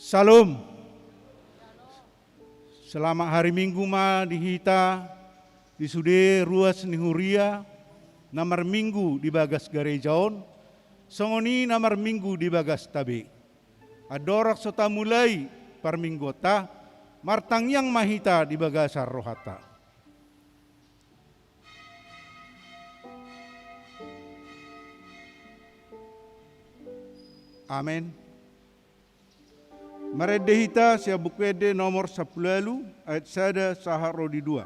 Salam. Selamat hari Minggu ma di hita, di sude ruas ni huria, namar minggu di bagas garejaon, songoni namar minggu di bagas tabe. Adorak sota mulai par minggota, martang yang mahita di bagasar rohata. Amin. Maredehita sia bukwede nomor 10 ayat sada saha rodi 2.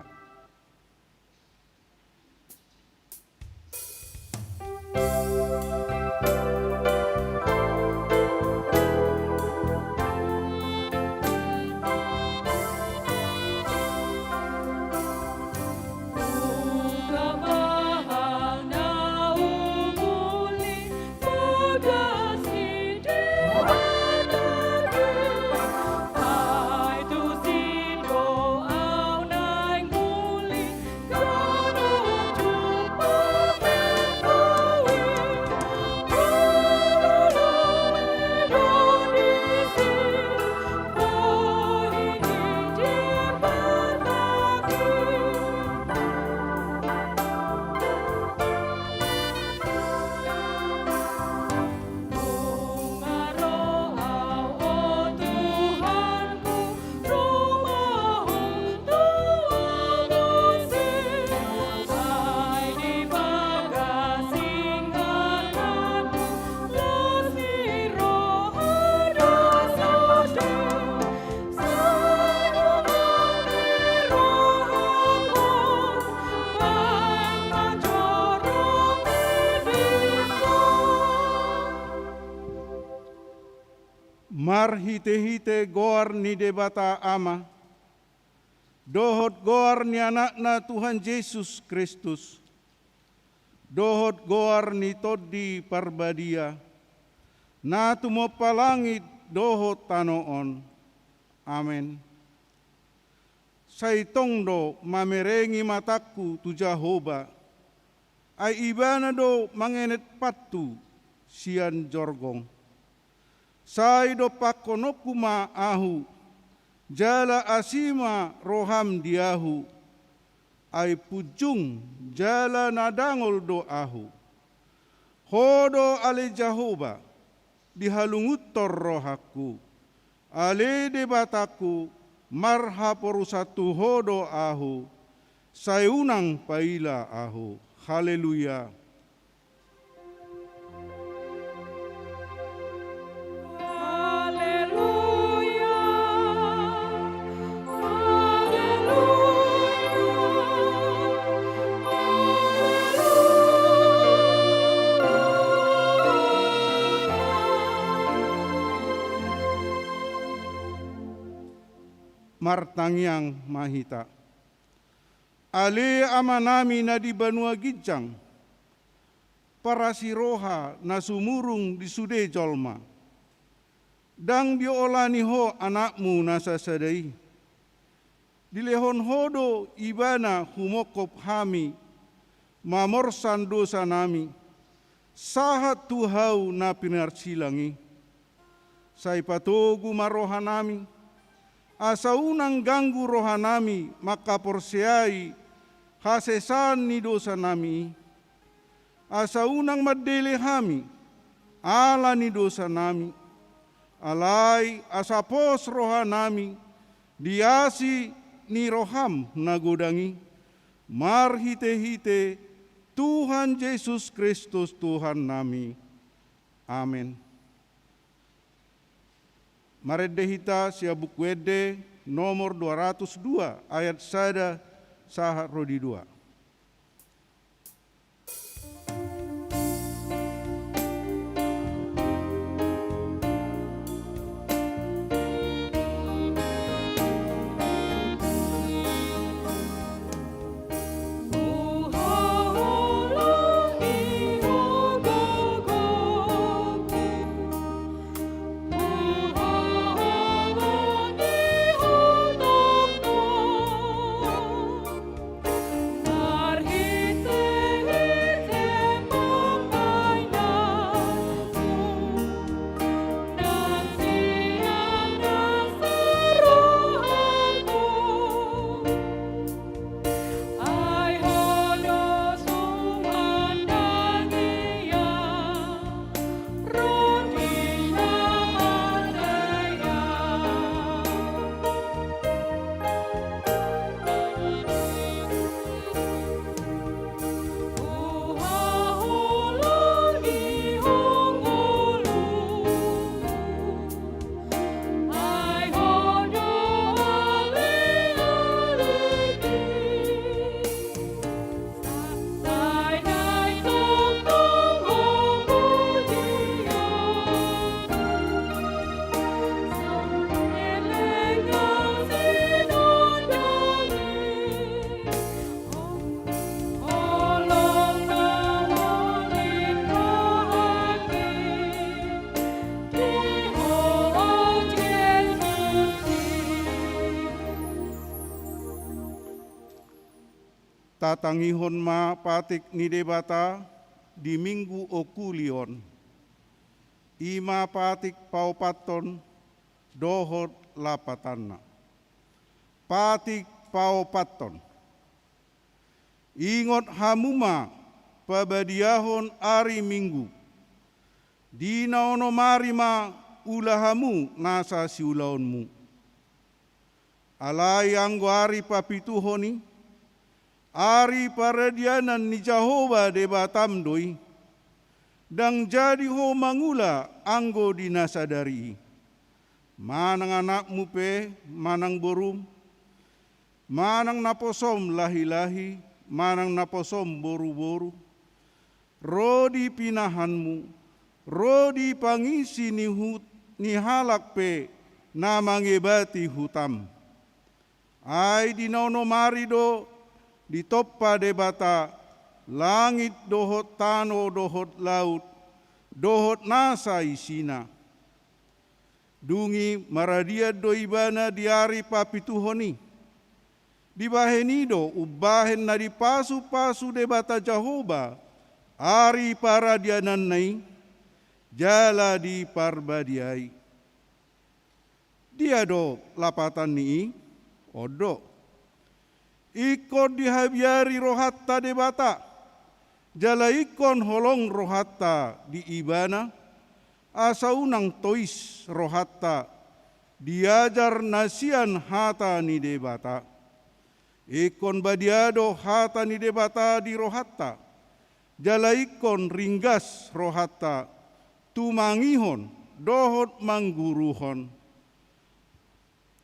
Mar hite-hite goar ni debata ama, dohot goar ni anakna Tuhan Yesus Kristus, dohot goar ni todi parbadia, na tumopa langit dohot tanoon. Amen. Saitong do mamerengi mataku tu Jehovah, ay ibana do mangenet patu sian jorgong. Sai do pakonokuma ahu, jala asima roham diahu, ay pujung jala nadangol do ahu. Hodo ale Jehovah, dihalungutor rohaku, ale debataku, marha porusatu hodo ahu, sayunang paila ahu. Haleluya. Martangyang mahita. Ale amanami na di banua gijang, para siroha na sumurung di sude jolma. Dang diolani ho anakmu nasa sadai. Dilehon hodo ibana humokop hami, mamorsan dosa nami. Sahat tuhau na pinarsilangi. Sai patogu marohanami. Asa unang ganggu rohanami, maka porsiai hasesan ni dosa nami. Asa unang madele hami, ala ni dosa nami. Alai asa pos rohanami, diasi ni roham nagodangi. Marhite-hite Tuhan Yesus Kristus Tuhan nami. Amin. Maredehita sia bukwede nomor 202 ayat sada saha rodi 2. tatangihon ma patik ni debata di minggu okulion. Ima patik paupaton dohot lapatana. Patik paupaton. Ingot hamuma pabadiahon ari minggu. Dina ono marima ulahamu nasa siulaonmu. Alai anggo ari papituhoni. Ari paradianan ni Jehova debatam doi, dang jadi ho mangula anggo dinasadari. Manang anakmu pe, manang borum, manang naposom lahi-lahi, manang naposom boru-boru. Rodi pinahanmu, rodi pangisi ni halak pe, namangebati hutam. Ai dinono marido, di toppa debata, langit dohot tano dohot laut, dohot nasa isina. Dungi maradia doibana diari papituhoni. Dibahenido ubahen na di pasu-pasu debata Jehova, ari paradianan nai, jala di parbadiai. Dia do lapatan ni, odo. Ikon dihabiari rohatta debata, jala ikon holong rohatta di ibana, asa unang tois rohatta, diajar nasian hata ni debata. Ikon badiado hata ni debata di rohatta, jala ikon ringgas rohatta, tumangihon dohot mangguruhon.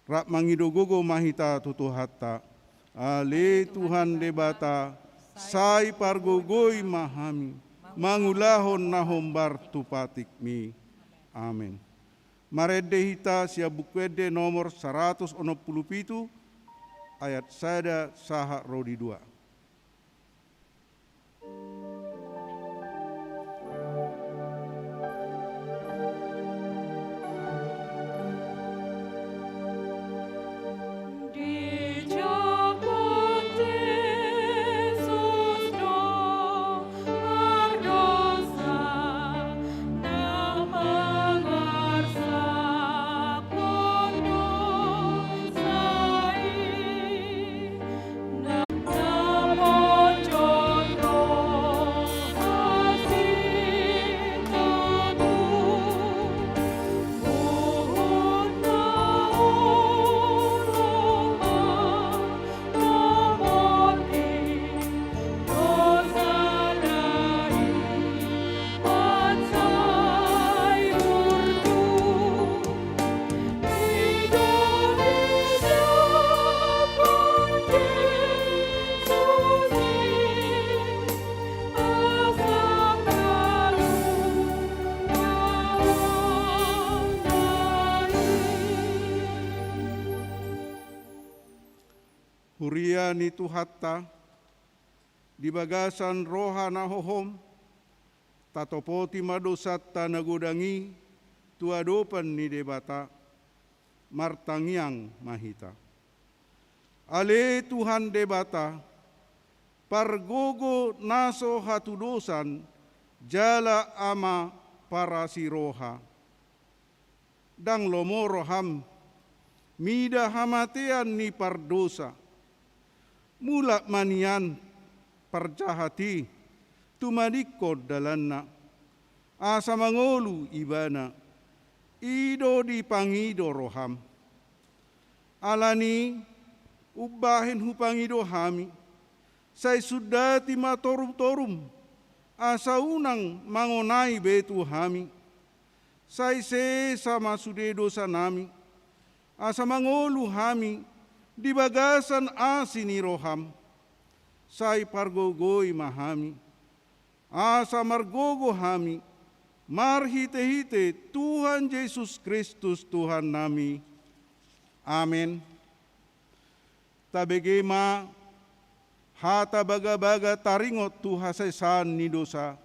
Rak mangidogogo mahita tutuhatta. Ale Tuhan debata, sai pargogoi mahami, mangulahon nahombar tupatikmi. Amin. Marede hita sia bukwede nomor 167 ayat sada saha rodi 2. Huria ni tuhatta, di bagasan roha nahohom, tatopoti madosatta nagodangi, tuadopan ni debata, martangiang mahita. Ale Tuhan debata, pargogo naso hatudosan, jala ama para si roha. Dang lomo roham, mida hamatean ni pardosa, mula manian parjahati, tumadikod dalanna, asa mangolu ibana, ido di pangido roham. Alani ubahin hupangido hami, say sudati matorum-torum, asa unang mangonai betu hami, say se sama sude dosa nami, asa mangolu hami, di bagasan asini roham, say pargogoi mahami, asa margogo hami, marhite-hite Tuhan Yesus Kristus Tuhan nami. Amin. Tabegema hata baga-baga taringot tu hasesan ni dosa,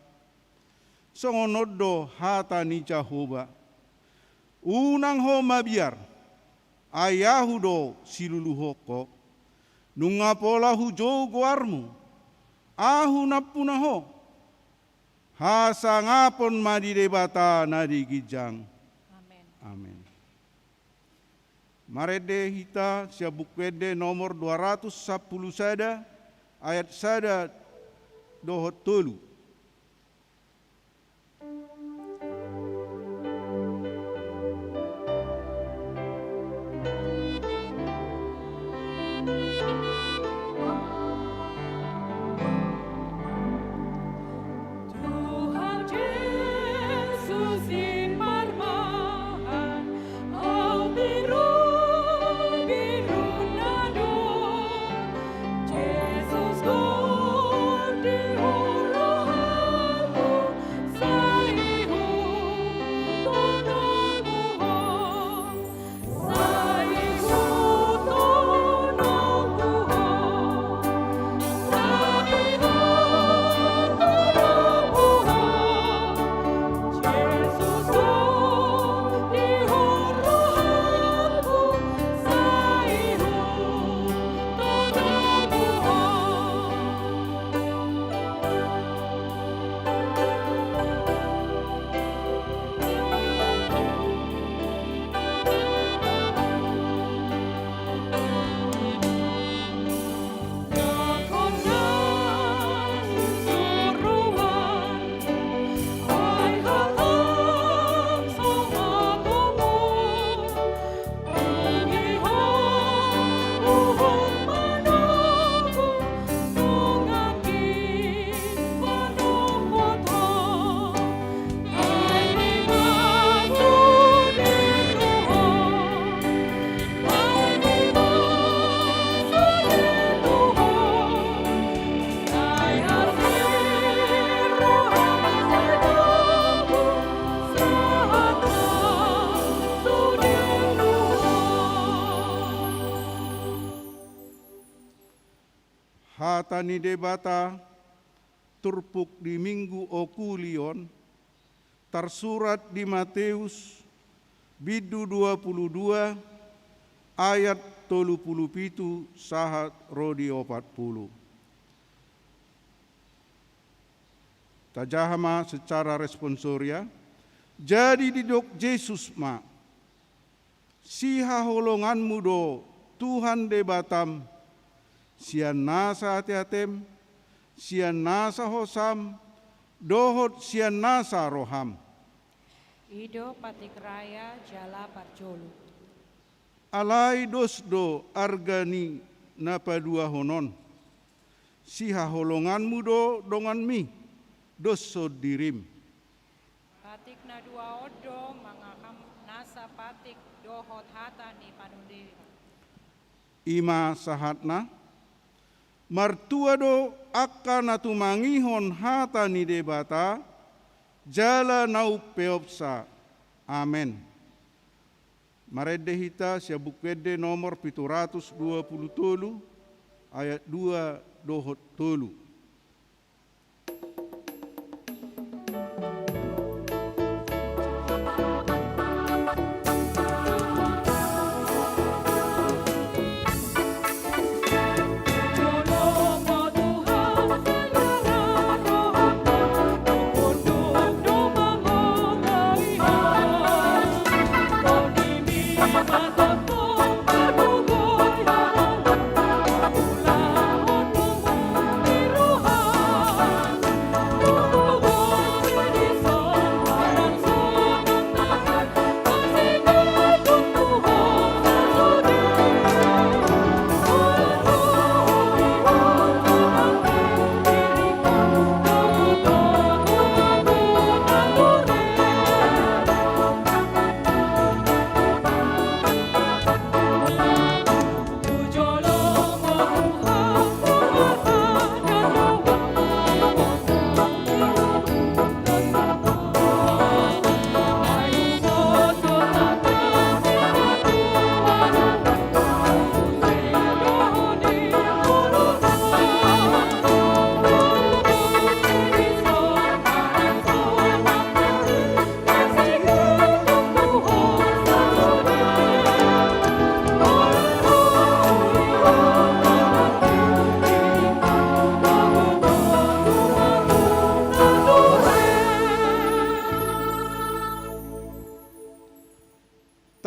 songonoddo hata ni Jehova, unang ho mabiar, ayahudo siluluhoko, nungapola hujo guarmu, ahu napunaho, hasangapon madi debata nadi gijang. Amin. Amin. Marede hita siabukwede nomor 210 sada, ayat sada dohot tolu. Hatani debata turpuk di minggu okulion tersurat di Matius bidu 22 ayat 37 sahat rodi 40. Tajahama secara responsoria, jadi didok Yesus ma, siha holonganmu do Tuhan debatam, sian nasa hati-hatem, sian nasa hosam, dohot sian nasa roham. Ido patik raya jala parjolu. Alai dosdo argani napadua honon, siha holonganmu do dongan mi, doso dirim. Patik na dua odo mangakam nasa patik dohot hata ni panundiri. Ima sahatna, martua do akan atumangihon hata ni debata, jala nau peopsa. Amen. Marede hita siabukwede nomor 720 ayat 2 dohot tolu. Thank you.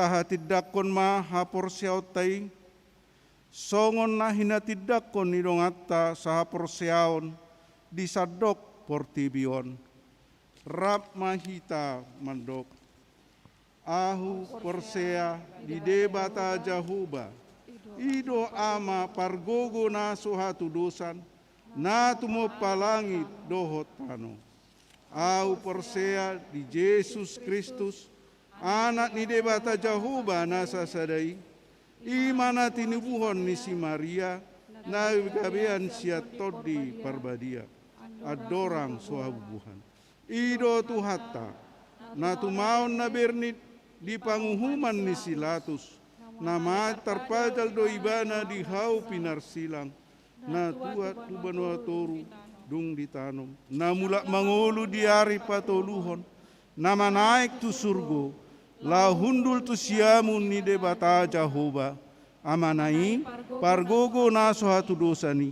tahatidakon ma haporsiautai, songon na hinatidakon nidongata sa haporsiaon, di sadok portibion. Rap mahita mandok. Ahu porsea di debata jahuba. Ido ama pargogo na suhatu dosan, na tumo palangit dohot tano. Ahu porsea di Yesus Kristus, anak ni debata jahuba na sasadai, imana tinubuhon ni si Maria, na gabean siya todi parbadia, adorang suhabubuhan. Ido tuhata, na tumaon na bernit di panguhuman ni Silatus, na terpajal do ibana di hau pinarsilang, na tuat tubanua toru dung ditanom, na mulak mangolu di hari patoluhon, na manaik tu surgo, la hundul tu siamun ni debata Jahoba, amanai pargogo na sohatu dosani,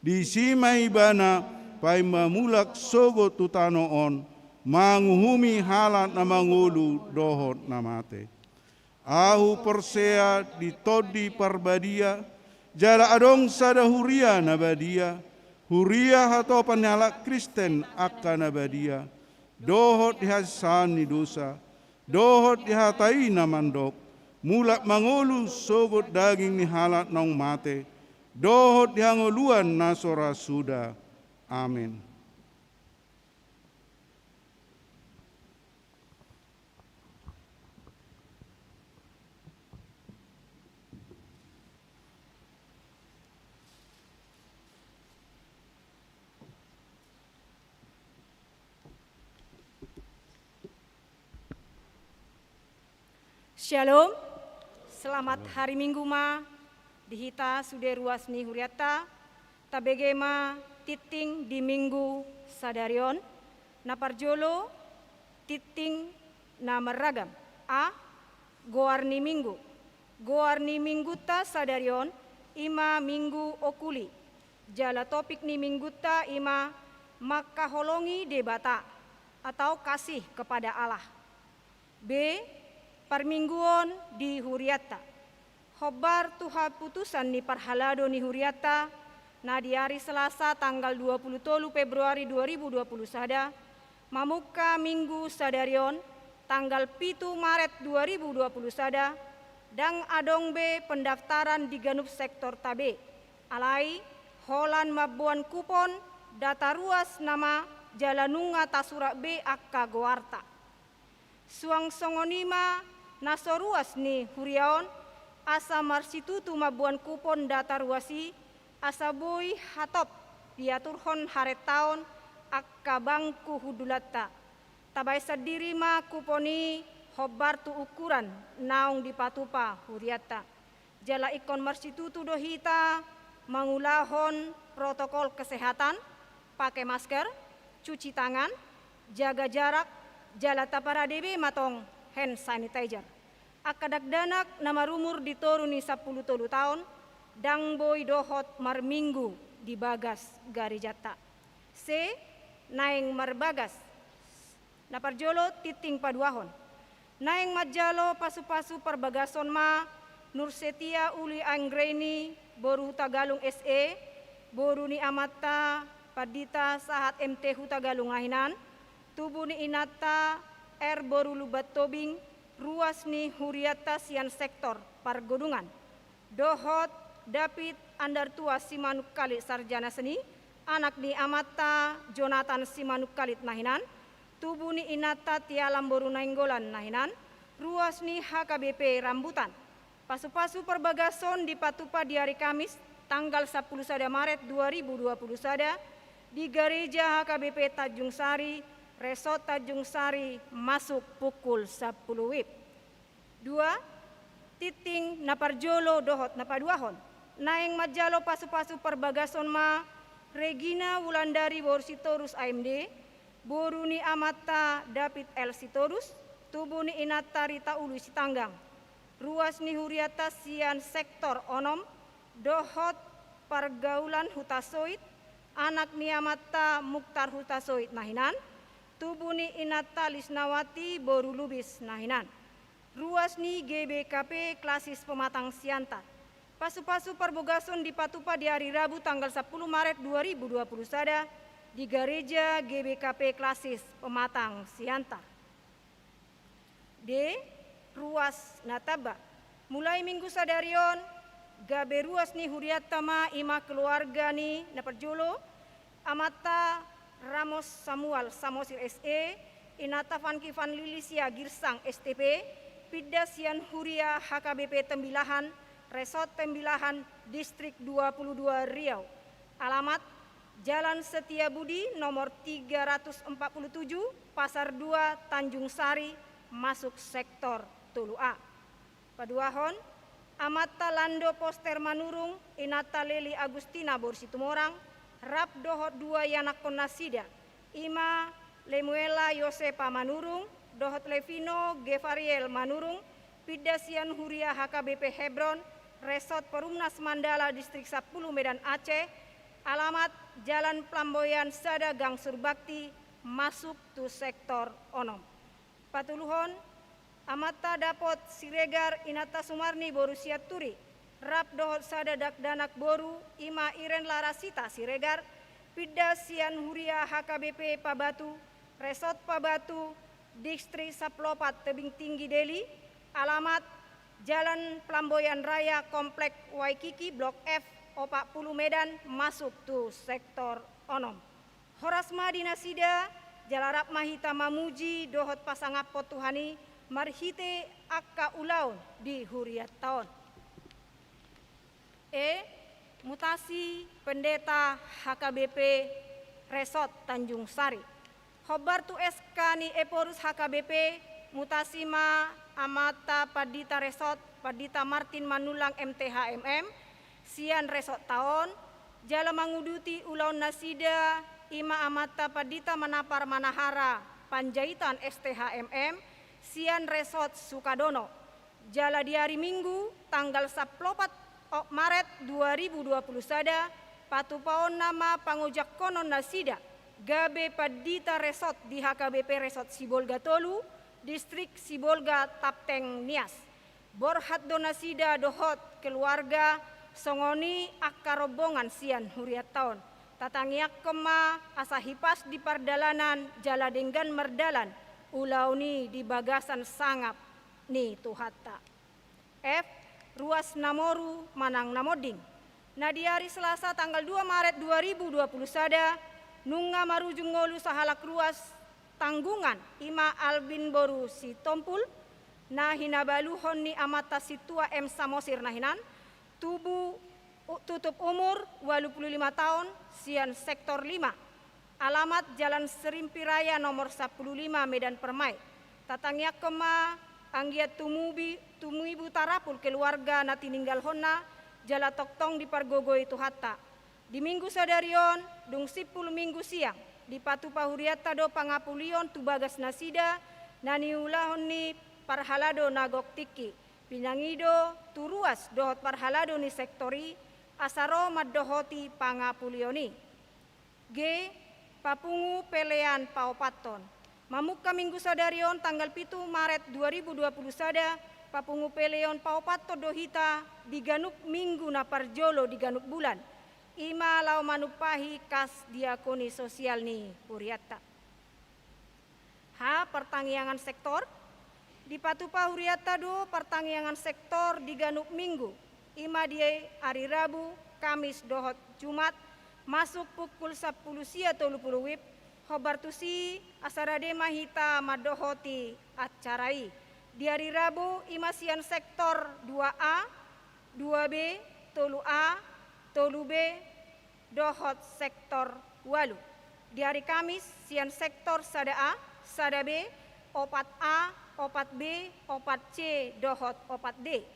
di sima ibana pai mamulak sogo tu tanoon, manguhumi halat na mangolu dohot namate. Ahu persea di todi parbadia, jala adong sada huria nabadia, huria hato panyalak Kristen akan nabadia, dohot dihasani dosa, dohot dihatai namandok, mulak mangolu sogot daging ni halat nong mate, dohot dihangoluan nasora suda. Amin. Shalom, selamat hari Minggu ma, dihita sude ruas ni huriata, tabegema titing di Minggu sadarion, naparjolo titing na meragam, goarni Minggu ta sadarion, ima Minggu okuli, jala topik ni Minggu ta ima makaholongi debata atau kasih kepada Allah. B. Parmingguon di huriata. Khobar tuha putusan ni parhalado ni huriata na di hari Selasa tanggal 23 Februari 2020 sada mamuka Minggu sadarion tanggal 7 Maret 2020 sada dang adong be pendaftaran di ganup sektor tabe alai holan mabuan kupon data ruas nama jalanunga tasura be akka goarta. Suang songonima nasoruas ni huriaon asa marsitutu mabuan kupon data ruasi asa boy hatop diaturhon haret taon akka bangku hudulata tabai sadiri ma kuponi hobar tu ukuran naung dipatupa huriata jala ikon marsitutu dohita mangulahon protokol kesehatan pakai masker cuci tangan jaga jarak jala taparadebe matong hand sanitizer. Akadakdanak nama rumur ditoruni 10 tahun, dang boy dohot marminggu di bagas garijata. C. Naeng marbagas, naparjolo titing paduahon. Naeng majalo pasu-pasu perbagason ma, Nursetia Uli Anggreni, boru Tagalung SE, boru ni amata, padita sahat MT Hutagalung ahinan, tubuh ni inata, boru lubat tobing, ruas ni huriata sian sektor pargodungan. Dohot David Andartua Simanuk Kalit sarjana seni, anak ni amata Jonathan Simanuk Kalit nahinan, tubuh ni inata tialam boru nainggolan nahinan, ruas ni HKBP Rambutan. Pasu-pasu perbagason di Patupa di hari Kamis tanggal 10 Maret 2020 sada di gereja HKBP Tanjung Sari, Resort Tanjung Sari masuk pukul 10 WIB. 2. Titing naparjolo dohot napaduahon. Naeng majalo pasu-pasu perbagason ma Regina Wulandari Borsitorus AMD, Boruni Amata David L. Sitorus, tubuh ni Inata Rita Ulu Sitanggang. Ruas ni huriata sian sektor onom, dohot pergaulan hutasoit, anak ni Amata Muktar hutasoit nahinan, tubuh ni Inata Lisnawati Boru Lubis nahinan. Ruasni GBKP Klasis Pematang Siantar. Pasu-pasu perbogasun di Patupa di hari Rabu tanggal 10 Maret 2020 sada di Gereja GBKP Klasis Pematang Siantar. D. Ruas Nataba. Mulai minggu sadarion gabe ruas ni huriatama ima keluarga ni naperjolo amata Ramos Samuel Samosir SE inata Vanki Van Lilisia Girsang STP Pidda Sian Huria HKBP Tembilahan Resort Tembilahan Distrik 22 Riau. Alamat Jalan Setiabudi nomor 347 Pasar 2 Tanjung Sari masuk sektor Tulu A. Paduahon amata Lando Poster Manurung inata Leli Agustina Borsitumorang Rap dohot 2 Yanakon Nasida Ima Lemuela Yosepa Manurung Dohot Levino Gevariel Manurung Pidasian Huria HKBP Hebron Resort Perumnas Mandala Distrik 10 Medan Aceh. Alamat Jalan Plamboyan Sada Gang Surbakti masuk tu sektor Onom. Patuluhon amata dapot Siregar inata Sumarni Borusia Turi Rap dohot sada dakdanak boru ima Iren Larasita Siregar Pidda Sian Huria HKBP Pabatu Resort Pabatu Distrik Saplopat Tebing Tinggi Deli. Alamat Jalan Plamboyan Raya Komplek Waikiki Blok F 40 Medan masuk tu sektor Onom. Horasma Dinasida Jalarap Mahita Mamuji Dohot Pasangapot Tuhani Marhite Akka Ulaun di Huriat Taon. E. Mutasi Pendeta HKBP Resort Tanjung Sari. Hobartu SK ni Eporus HKBP mutasi ma amata Padita Resort Padita Martin Manulang MTHMM Sian Resort Taon. Jala manguduti Ulaun Nasida ima amata Padita Manapar Manahara Panjaitan STHMM Sian Resort Sukadono. Jala di hari Minggu tanggal 14 Maret 2020 sada patupaon nama pangujak konon nasida gabe Padita Resort di HKBP Resort Sibolga Tolu Distrik Sibolga Tapteng Nias. Borhat donasida dohot keluarga songoni akarobongan Sian Huriat Taon. Tatangiak kema asahipas di pardalanan jala denggan merdalan ulauni di bagasan sangap ni tuhatta. F. Ruas Namoru Manang Namoding. Nah di hari Selasa tanggal 2 Maret 2020 sada nunga marujung ngolu sahalak ruas tanggungan ima Albin Boru si Tompul nah hinabaluhon ni amata situa M Samosir nahinan tutup umur 85 tahun Sian sektor 5. Alamat Jalan Serimpi Raya nomor 15 Medan Permai. Tatangyak kema anggiat tumuibu tarapul keluarga nati ninggal honna jala toktong di pargogoi tuhatta. Di minggu sadarion dung 10 minggu siang di Patupa Huriata do pangapulion tu bagas nasida nani ulahon ni parhalado nagok tiki pinangido turuas dohot parhalado ni sektori asaro maddohoti pangapulioni. G. Papungu Pelean Paupaton. Mamuka minggu sadarion tanggal 7 Maret 2020 sada Papungu Peleon Paupato dohita diganuk minggu naparjolo diganuk bulan. Ima lau manupahi kas diakoni sosial ni Huriata. H. Pertanggiangan sektor. Di Patupa Huriata do pertanggiangan sektor diganuk minggu. Ima di hari Rabu, Kamis dohot Jumat masuk pukul 10 sia 30 wib. Hobartusi asarade mahita madohoti acarai. Di hari Rabu imasian sektor 2A, 2B, tolu A, tolu B, dohot sektor walu. Di hari Kamis sian sektor sada A, sada B, opat A, opat B, opat C, dohot opat D.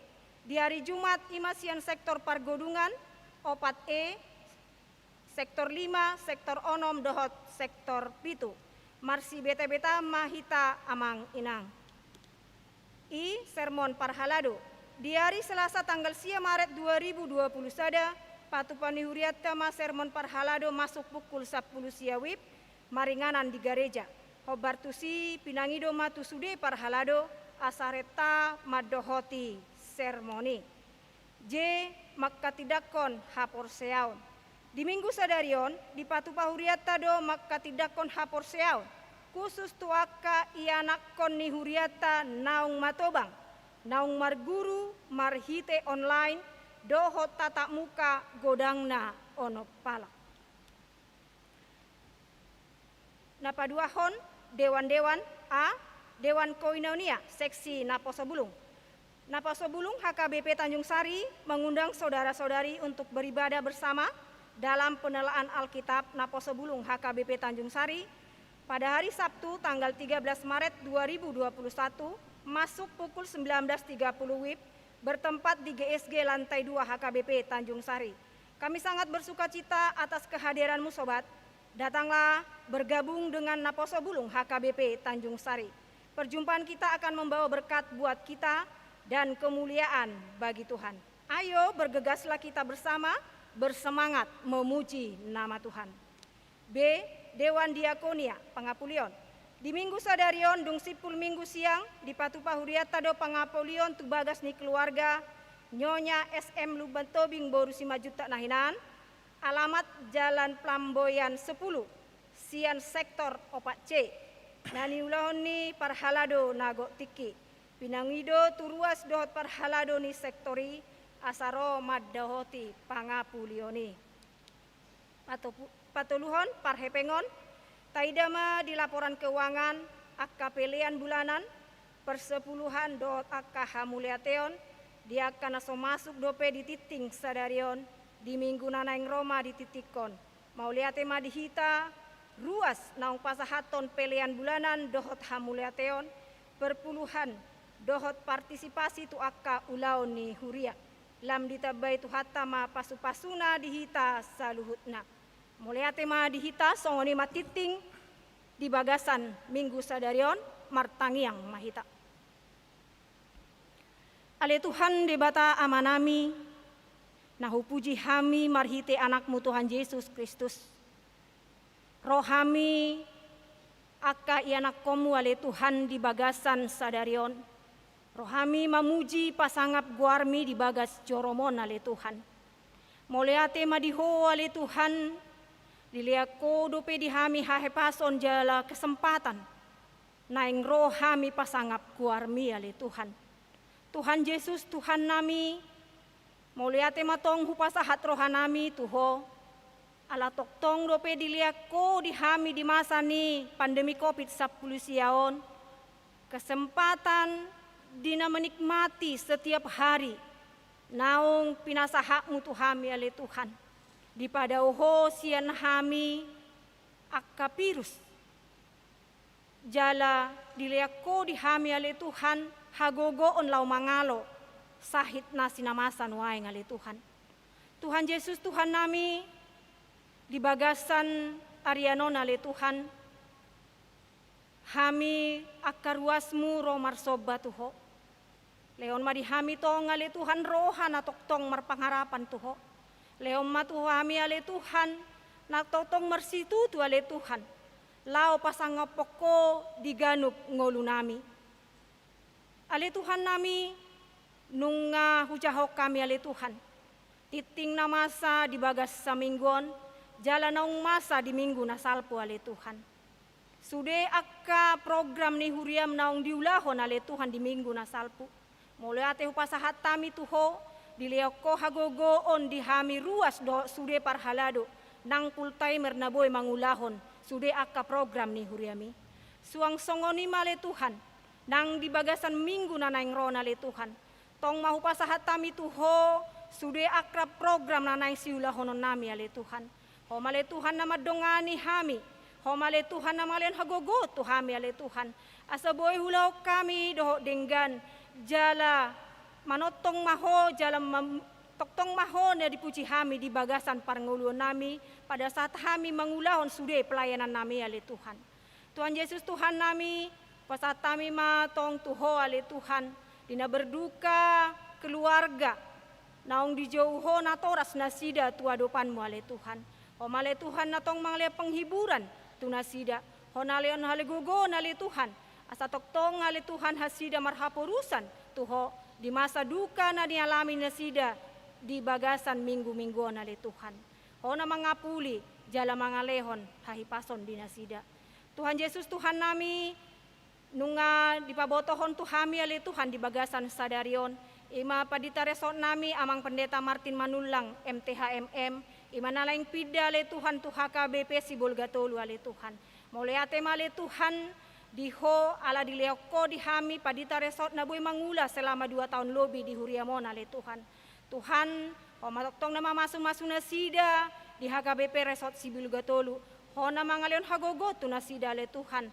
Di hari Jumat imasian sektor Pargodungan, opat E, sektor 5, sektor onom dohot sektor pitu. Marsi beta-beta mahita amang inang. I. Sermon Parhalado. Di hari Selasa tanggal 10 Maret 2020 sada Patupani Huriata ma Sermon Parhalado masuk pukul 10 sia wib maringanan di gereja. Hobartusi pinangido matu sude Parhalado asareta madohoti sermoni. J. Makkatidakon haporseaon. Di minggu sadarion, di patupahuriata do makkatidakon haporseaon. Khusus tuaka ianakon ni huriata naung matobang. Naung marguru marhite online doho tatap muka godangna ono pala. Napaduahon dewan-dewan A. Dewan Koinonia seksi Naposobulung. Naposobulung HKBP Tanjung Sari mengundang saudara-saudari untuk beribadah bersama dalam penelaan Alkitab Naposobulung HKBP Tanjung Sari pada hari Sabtu tanggal 13 Maret 2021 masuk pukul 19.30 WIB bertempat di GSG lantai 2 HKBP Tanjung Sari. Kami sangat bersuka cita atas kehadiranmu sobat. Datanglah bergabung dengan Naposobulung HKBP Tanjung Sari. Perjumpaan kita akan membawa berkat buat kita dan kemuliaan bagi Tuhan. Ayo bergegaslah kita bersama, bersemangat memuji nama Tuhan. B. Dewan Diakonia Pangapulion. Di minggu sadarion dung sipul minggu siang di patupahuriata do Pangapulion tu bagas ni keluarga Nyonya SM Lubantobing Boru 5 juta nahinan. Alamat Jalan Plamboyan 10, Sian Sektor Opat C. Nani ulahon ni parhalado nago tiki. Pinangido turuas dohot parhalado ni sektori asaro madahoti Pangapulioni. Patuluhon parhepengon. Taidama di laporan keuangan akka pelean bulanan persepuluhan dohot akka hamuliateon. Dia akan aso masuk dope di titing sadarion. Di minggu nanaing Roma dititikon. Mauliate madihita ruas naung pasahaton pelean bulanan dohot hamuliateon perpuluhan dohot partisipasi tu akka ulaon ni huria. Lam ditabai tu hatama pasu-pasuna dihita saluhutna. Mauliate madihita songoni matiting di bagasan minggu sadarion martangiang mahita. Ale Tuhan debata amanami, nahu puji hami marhite anakmu Tuhan Yesus Kristus. Rohami akka ianak komu ale Tuhan di bagasan sadarion. Rohami mamuji pasangap guarmi di bagas joromon ale Tuhan. Moleate madiho ale Tuhan, diliako dope dihami hahepason jala kesempatan. Naing rohami pasangap guarmi ale Tuhan. Tuhan Yesus Tuhan nami, mauliate matong hupasahat rohanami tuho, ala toktong dope diliako dihami di masa ni pandemi COVID-19 siaon, kesempatan dina menikmati setiap hari, naung pinasahakmu tuhami ale Tuhan, di padauho sian hami akka pirus, jala diliako dihami ale Tuhan, hagogoon lau mangalo sahit na sinamasan wae ngali Tuhan. Tuhan Yesus Tuhan nami di bagasan Ariano nali Tuhan. Hami akaruasmu romar soba tuho. Leon madi hami to ngali Tuhan roha na toktong marpangarapan tuho. Leon matu hami ale Tuhan na toktong marsitu tu ale Tuhan. Lao pasangapoko diganup ngolu nami. Ale Tuhan nami nung hujahok kami ale Tuhan. Titing na masa di bagas sa minggon, jala naung masa di minggu na salpo ale Tuhan. Sude akka program ni huriam naung diulahon ale Tuhan di minggu na salpo. Mulai ate hupasahat tami tuho, diliako hagogoon di hami ruas do sude parhalado, nang full timer na boy mangulahon, sude akka program ni huriami. Suang songoni male Tuhan. Nang di bagasan minggu na naing rona le Tuhan. Tong mahupasahat tami tuho, sude akrab program na naing siulahonon nami ale Tuhan. Ho male Tuhan na madongani hami. Ho male Tuhan na malen hagogo tu hami ale Tuhan. Asa boy hulaw kami doho denggan jala manotong maho jala toktong maho na dipuji hami di bagasan parnguluan nami pada saat hami mangulahon sude pelayanan nami ale Tuhan. Tuhan Yesus Tuhan nami pasat kami matong tuho ale Tuhan, dina berduka keluarga, naung dijauho na toras nasida tuadopanmu ale Tuhan. O male Tuhan natong mangle penghiburan tu nasida, ho naleon halegogo nale Tuhan, Asa toktong ale Tuhan hasida marhapurusan tuho di masa duka na dialami nasida di bagasan minggu-mingguan ale Tuhan. Hona mangapuli jala mangalehon hahipason di nasida. Tuhan Yesus Tuhan nami nunga dipabotohon tuhami ale Tuhan di bagasan sadarion. Ima padita resort nami amang pendeta Martin Manulang MTHMM. Ima nalaing pida ale Tuhan tu HKBP Sibulgatolu ale Tuhan. Moleate male Tuhan diho ala dileoko dihami padita resort na boy mangula selama 2 tahun lebih di Huriamon ale Tuhan. Tuhan matokong na mamasu-masu na sida di HKBP resort Sibulgatolu. Ho na mga leon hagogoto na sida ale Tuhan.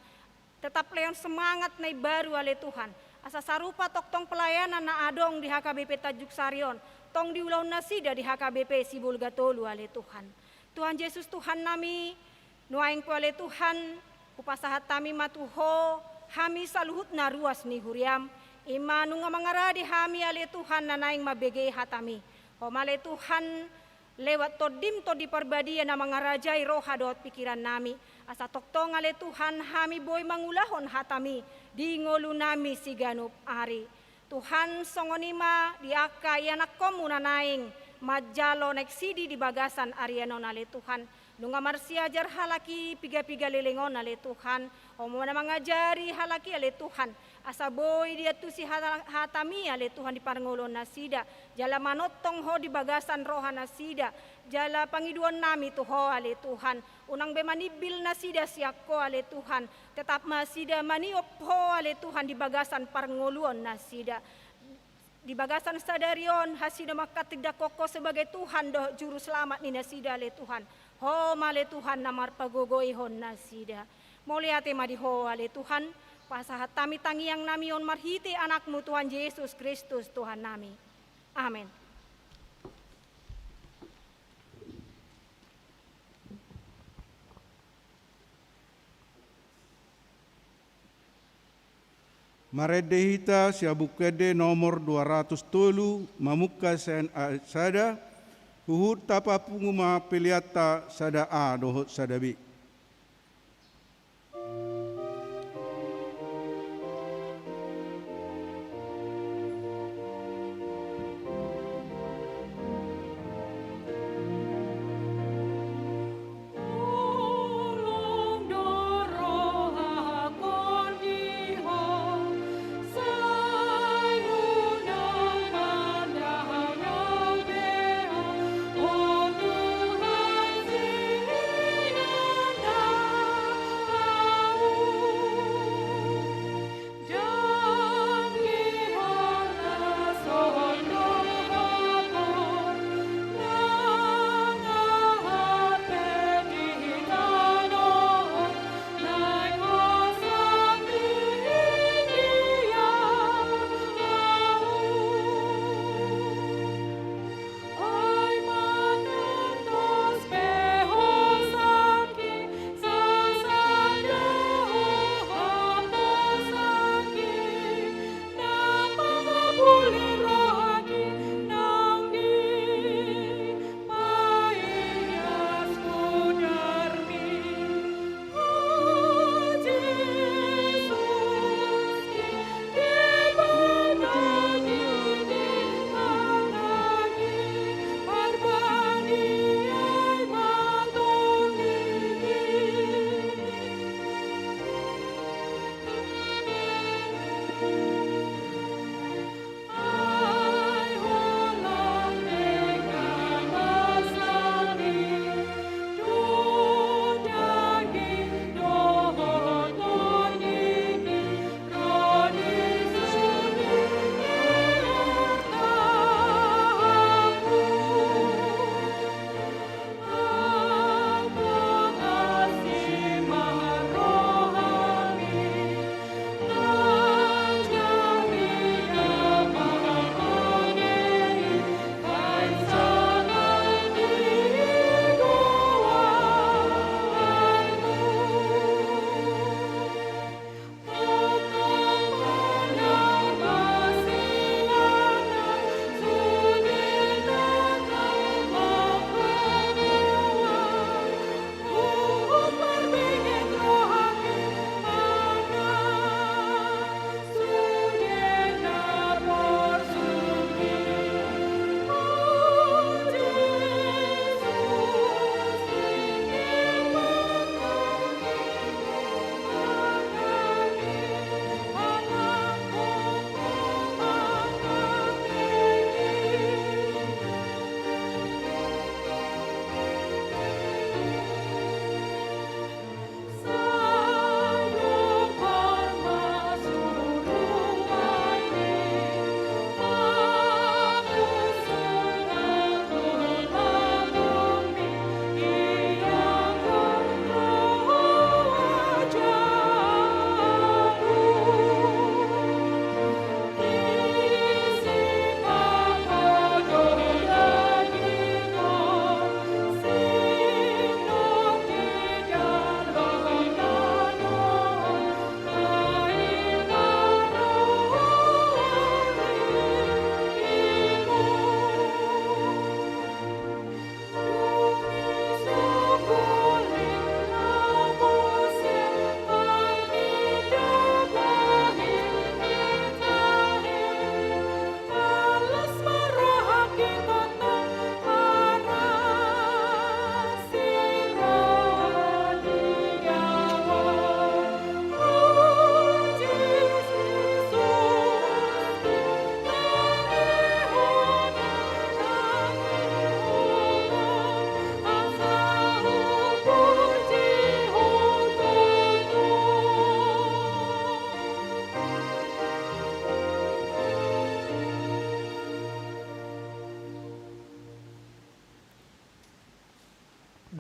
Tetap leon semangat na baru ale Tuhan. Asa sarupa toktong pelayanan na adong di HKBP Tajuk Sarion. Tong diulaw na sida di HKBP Sibulgatolu ale Tuhan. Tuhan Yesus Tuhan nami, nuaing po ale Tuhan, upasahat kami matuho, hami saluhut na ruas ni Huriam. Ima nung mangaradi hami ale Tuhan na naing mabegay hatami. Homale Tuhan, lewat todim to di perbadian na mga rajay roha doot pikiran nami. Asa toktong ale Tuhan hami boy mangulahon hatami di ngolu nami si ganup ari. Tuhan songonima diaka yanak komu nanaing majalo neksidi di bagasan arianon ale Tuhan. Nunga marsiajar halaki piga-piga lelengon ale Tuhan. Omo na mangajari halaki ale Tuhan. Asa boy dia tu si hatami ale Tuhan di parngulon nasida. Jala manotong ho di bagasan roha nasida. Jala pangiduan nami tu ho ale Tuhan. Unang be manibil nasida siako ale Tuhan. Tetap masida maniop ho ale Tuhan di bagasan parnguluan nasida. Di bagasan sadarion hasida makatidak koko sebagai Tuhan doh juru selamat ni nasida ale Tuhan. Ho male Tuhan namar pagogoihon nasida. Moliate madiho ale Tuhan. Pasahat tami tangiang namion marhiti anakmu Tuhan Yesus Kristus Tuhan nami. Amin. Maredehita siabukede nomor 207 mamuka sen sada huhut tapa punguma piliata sada a dohot sadabi. Oh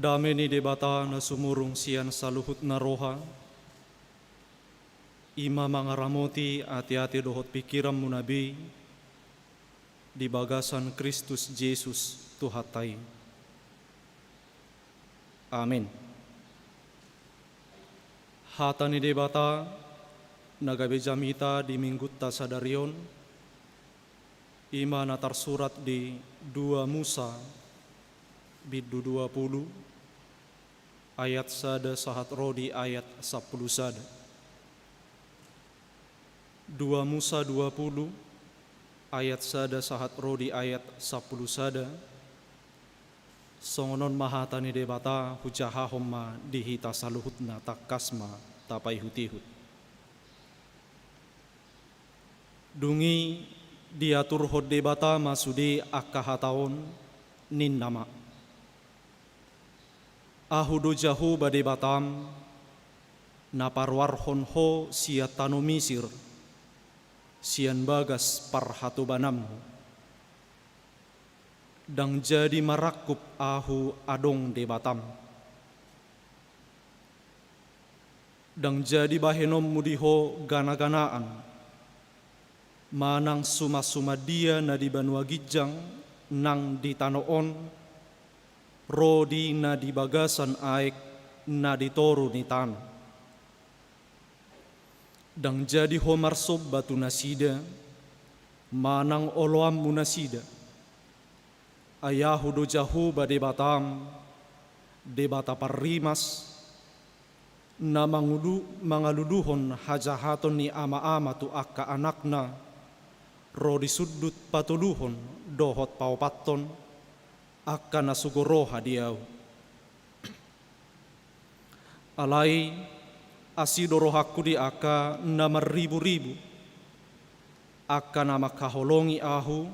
Dameni debata na sumurung sian saluhut na roha. Ima mangaramoti ati-ati dohot pikiran munabi di bagasan Kristus Yesus Tuhatai. Amin. Hatani debata nagabejamita di minggut tasadarion. Ima natar surat di 2 Musa bidu 20 ayat sada sahat rodi ayat 10 sada. 2 Musa 20 ayat sada sahat rodi ayat 10 sada. Songonon mahatani debata hujaha homma dihita saluhutna takasma tapai hutihut. Dungi diatur hod debata masudi akahataon nin nama. Ahudo jahu badebatam naparwar honho siatano misir sian bagas parhatu banam. Dang jadi marakup ahu adong debatam. Dang jadi bahenom mudiho gana-ganaan. Manang suma-suma dia na di Banua Gijang nang di Tanoon. Rodi na di bagasan aek na di toru ni tan. Dang jadi homar sob batu nasida. Manang oloam munasida. Ayahudo jahu badebatam debata parrimas na mangaluduhon hajahaton ni ama-ama tu akka anakna rodi sudut patuluhon dohot paupaton akka nasugoroha diau. Alai asidorohaku di akka nama ribu-ribu akka nama kaholongi ahu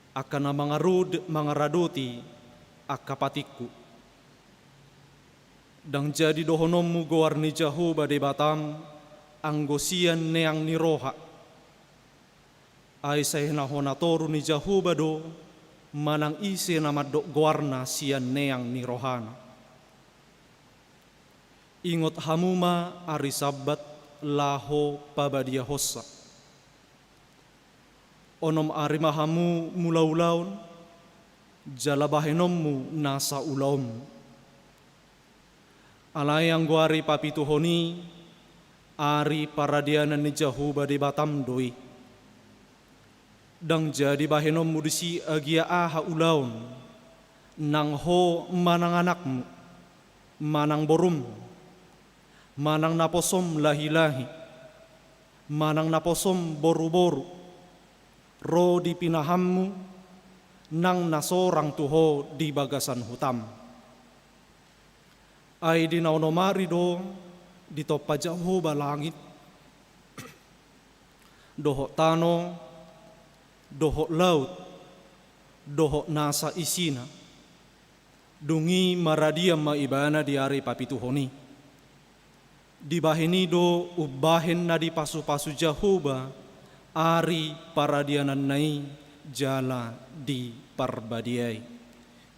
akan mangaradoti akapatiku. Dang jadi dohonommu goarni jahu badebatam anggosian neang niroha. Ai sayna honatoru ni jahu bado manang ise nama dok goarna sian neang nirohana. Ingot hamuma ari sabat laho pabadia hossa. Onom arimahamu mulaulaun, jalabahenommu nasa ulaum. Alayang guari papituhoni, ari paradianan ni jahu badebatam doi. Dang jadi bahenommu disi agia aha ulaun, nang ho manang anakmu, manang borum, manang naposom lahi-lahi, manang naposom boru-boru. Ro di pinahammu nang nasorang tuho di bagasan hutam. Ai di naunomari do di topa jauh balangit. Doho tano, doho laut, doho nasa isina. Dungi maradia maibana di ari papituhoni. Di bahini do ubahen na di pasu-pasu jahuba. Ari paradianan nai jala di parbadiai.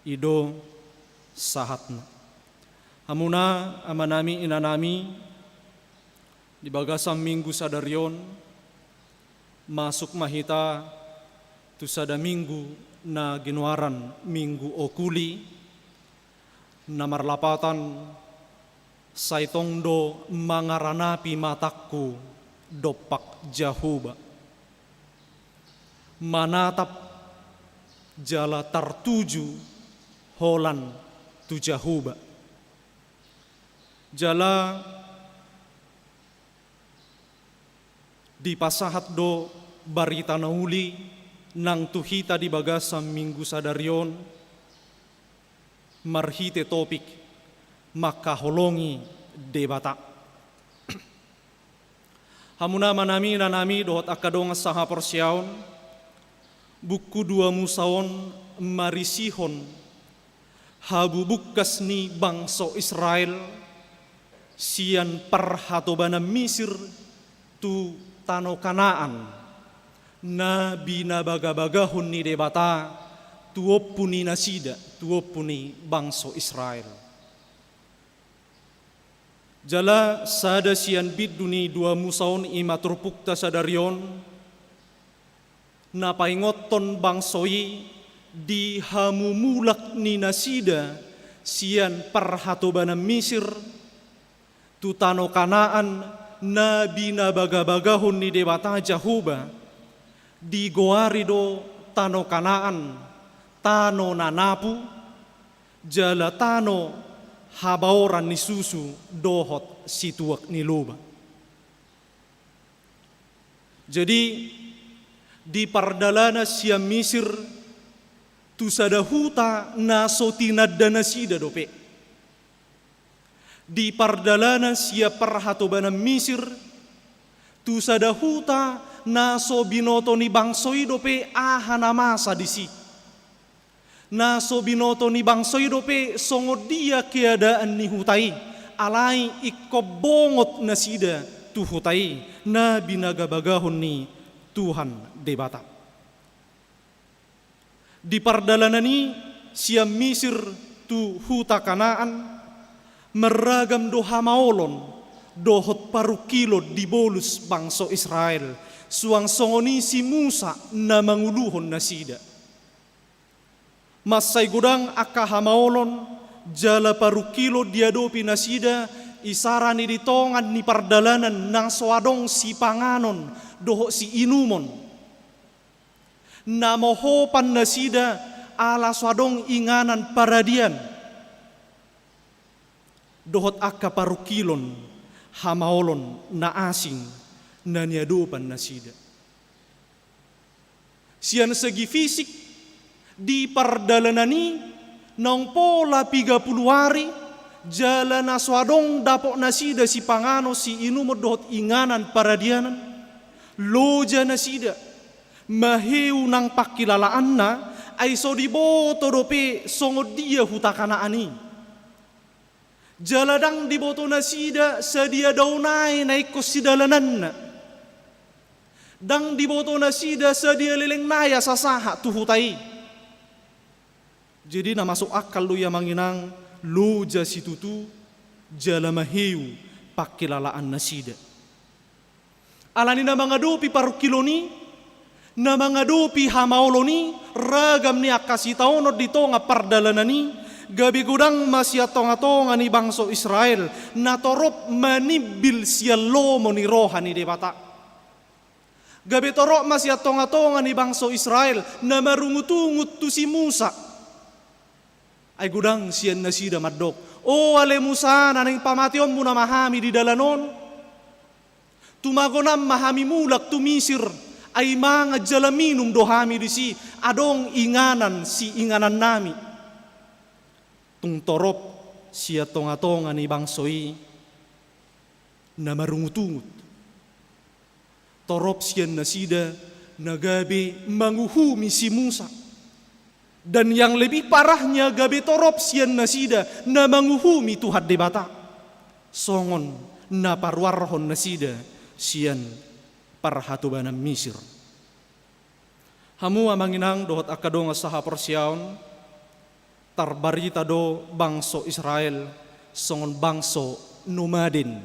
Ido sahatna. Hamuna amanami inanami di bagasam minggu sadarion masuk mahita tu sada minggu na ginuaran minggu okuli namarlapatan saitongdo mangaranapi mataku dopak jahuba. Manatap jala tartuju holan tu jahuba. Jala di pasahat do barita nauli nang tuhita di bagasam minggu sadarion marhite topik makaholongi debata. Hamuna manami nanami dohot akadong saha persyaon buku 2 Musaon marisihon habu bukas ni bangsa Israel sian parhatobana Misir tu tano Kanaan na binabaga-bagahon ni debata tuopuni nasida, tuopuni bangsa Israel. Jala sada sian biduni dua musaon ima turpukta sadarion, na paingoton bangsoi di hamumulak ni nasida sian parhatobana Misir, tutano Kanaan na binabagabagahon ni dewata Jahuba, di goarido tano Kanaan, tano nanapu, jala tano habaoran ni susu dohot situak ni loba. Jadi di pardalana siam Misir tu sadahuta na sotinadda nasida dope. Di pardalana sia parhatobana Misir tu sadahuta na so binoto ni bangsoi dope ahana masa disi. Na so binoto ni bangsoi dope songo dia keadaan ni hutai alai ikobongot nasida tu hutai na binagabagahon ni Tuhan debata. Di pardalanani siam Misir tu huta Kanaan meragam doha maolon dohot parukilo di bolus bangsa Israel suang songoni si Musa na manguluhon nasida. Masay gudang akahamaolon jala parukilo diadopi nasida isarani di tongan ni pardalanan nang swadong si panganon doho si inumon namohopan nasida ala swadong inganan paradian dohot akka parukilon hamaolon na asing na niadopan nasida. Sian segi fisik di pardalanani nang pola 30 hari jala na swadong dapok nasida si pangano si inumod dohot inganan paradianan loja nasida maheu nang pakilalaan na ay so diboto dope songo dia huta Kanaani. Jaladang diboto nasida sadia daunay na ikosidalanan na. Dang diboto nasida sadia leleng naya sasaha tuhutai. Jadi na masuk akal lu ya manginang loja situtu jala maheu pakilalaan nasida. Alani na mangadopi parukiloni, na mangadopi hamaoloni, ragam ni akasitaonod dito nga pardalanani, gabi gudang masya tonga-tonga ni bangso Israel, na torop manibil siya lomo ni roha ni debata. Gabi torop masya tonga-tonga ni bangso Israel, na marungutungut tu si Musa. Ay gudang siyan na sida madok. O ale Musa, naning pamation mo na mahami di dalanon, tumagonam mahami mulak tumisir ay mga jalaminum dohami disi adong inganan si inganan nami. Tung torop siya tonga-tonga ni bangsoi na marungutungut. Torop siya nasida na gabi manguhumi si Musa. Dan yang lebih parahnya gabi torop siya nasida na manguhumi Tuhan debata. Songon na parwarhon nasida sian parhatubanan Misir. Hamu amanginang dohot akadong saha persyaon tarbarita do bangso Israel songon bangso nomaden.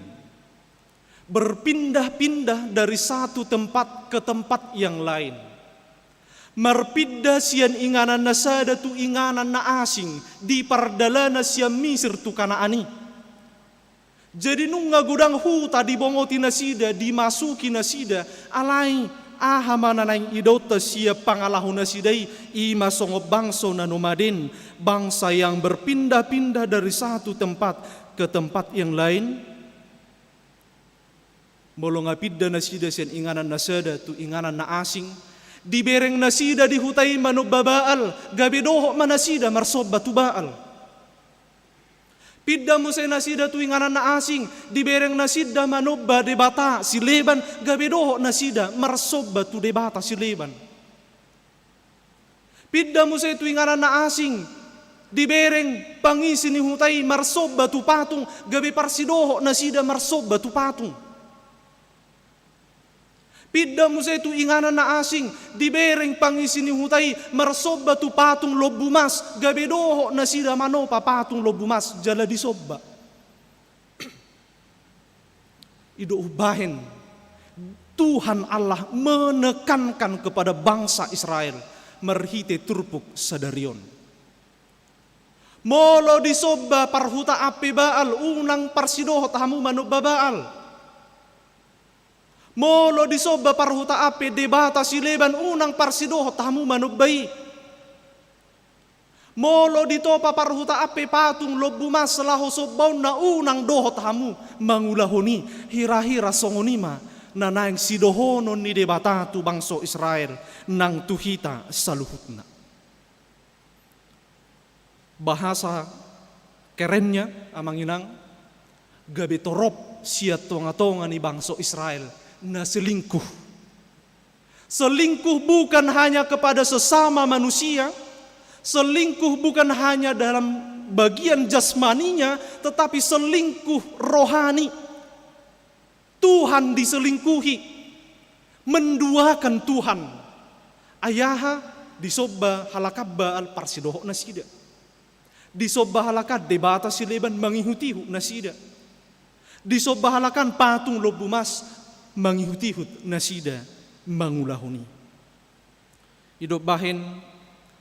Berpindah-pindah dari satu tempat ke tempat yang lain. Marpidda sian inganan nasada tu inganan na asing di pardalana sian Misir tu Kanaani. Jadi nunga gudang huta dibongoti nasida, dimasuki nasida, alai ahamana naing idota siya pangalahu nasidai, ima songo bangso na nomaden, bangsa yang berpindah-pindah dari satu tempat ke tempat yang lain. Molongapidda nasida sian inganan nasada tu inganan na asing, dibereng nasida dihutai manubabaal, gabi doho manasida marsob batu baal. Pidda mo sa nasida tu inganan na asing, dibereng nasida manubba debata si leban, gabi doho nasida marsobba tu debata si leban. Pidda mo sa tu inganan na asing, dibereng pangisi ni hutai marsobba tu patung, gabi parsidoho nasida marsobba tu patung. Pidda mo sa itu inganan na asing, di bereng pangisi ni hutai, marsobba tu patung lobumas, gabedoho na sida manopa patung lobumas, jala di sobba. Ido ubahin, Tuhan Allah menekankan kepada bangsa Israel, merhite turpuk sadarion. Molo di sobba parhuta ape baal, unang parsidoho tahamu manubba baal. Molo di sobba parhuta ape debata sileban, unang parsidoho tahamu manubbai. Molo di topa parhuta ape patung lobumas selaho sobbaun na unang doho tahamu mangulahoni hira-hira songonima na naing sidohonon ni debata tu bangso Israel nang tuhita saluhutna. Bahasa kerennya amang inang gabe torop siat tonga-tonga ni bangso Israel na selingkuh. Selingkuh bukan hanya kepada sesama manusia, selingkuh bukan hanya dalam bagian jasmaninya, tetapi selingkuh rohani. Tuhan diselingkuhi, menduakan Tuhan. Ayaha disobba halakabba al parsidoho nasida. Disobba halakat debata sileban mangihutihu nasida. Disobba halakan patung lobumas mangihutihut nasida mangulahuni. Hidup bahin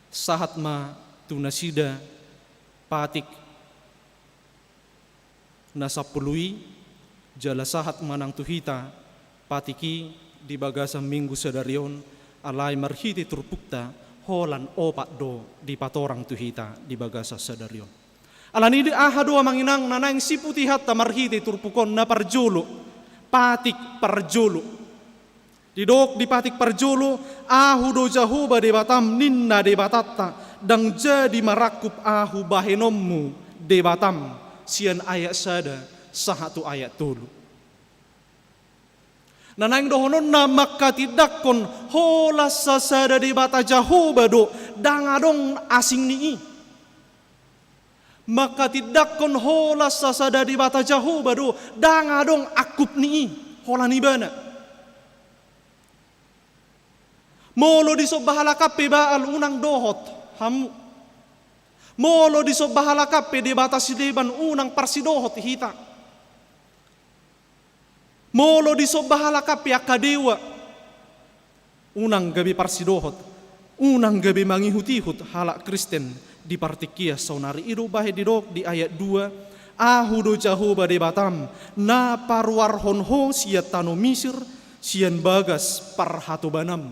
sahat ma tu nasida patik nasapului jala sahat manang tuhita patiki di bagasa minggu sadarion alai marhiti turpukta holan opat do di patorang tuhita di bagasa sadarion. Alani di ahado manginang nanang siputihat ta marhiti turpukon na parjolo patik parjolo. Didok di patik parjolo ahu do jahuba debatam ninna debatatta dang jadi marakup ahu bahenommu debatam sian ayat sada sahatu ayat tulu. Nanang dohonon na makatidakon hola sasada debata jahuba do dangadong asing nii. Makatidakon hola sasada debata jahuba do dangadong akup nii hola nibana. Molo di sobbahalakape baal unang dohot hamu. Molo di sobbahalakape di batas sileban unang parsidohot hita. Molo di sobbahalakape akadewa unang gabi parsidohot, unang gabi mangihutihut halak Kristen di partikia saunari idu bahe didok di ayat 2 ahudo jahoba de batam na parwarhon ho siat tano misir sian bagas parhatobanam.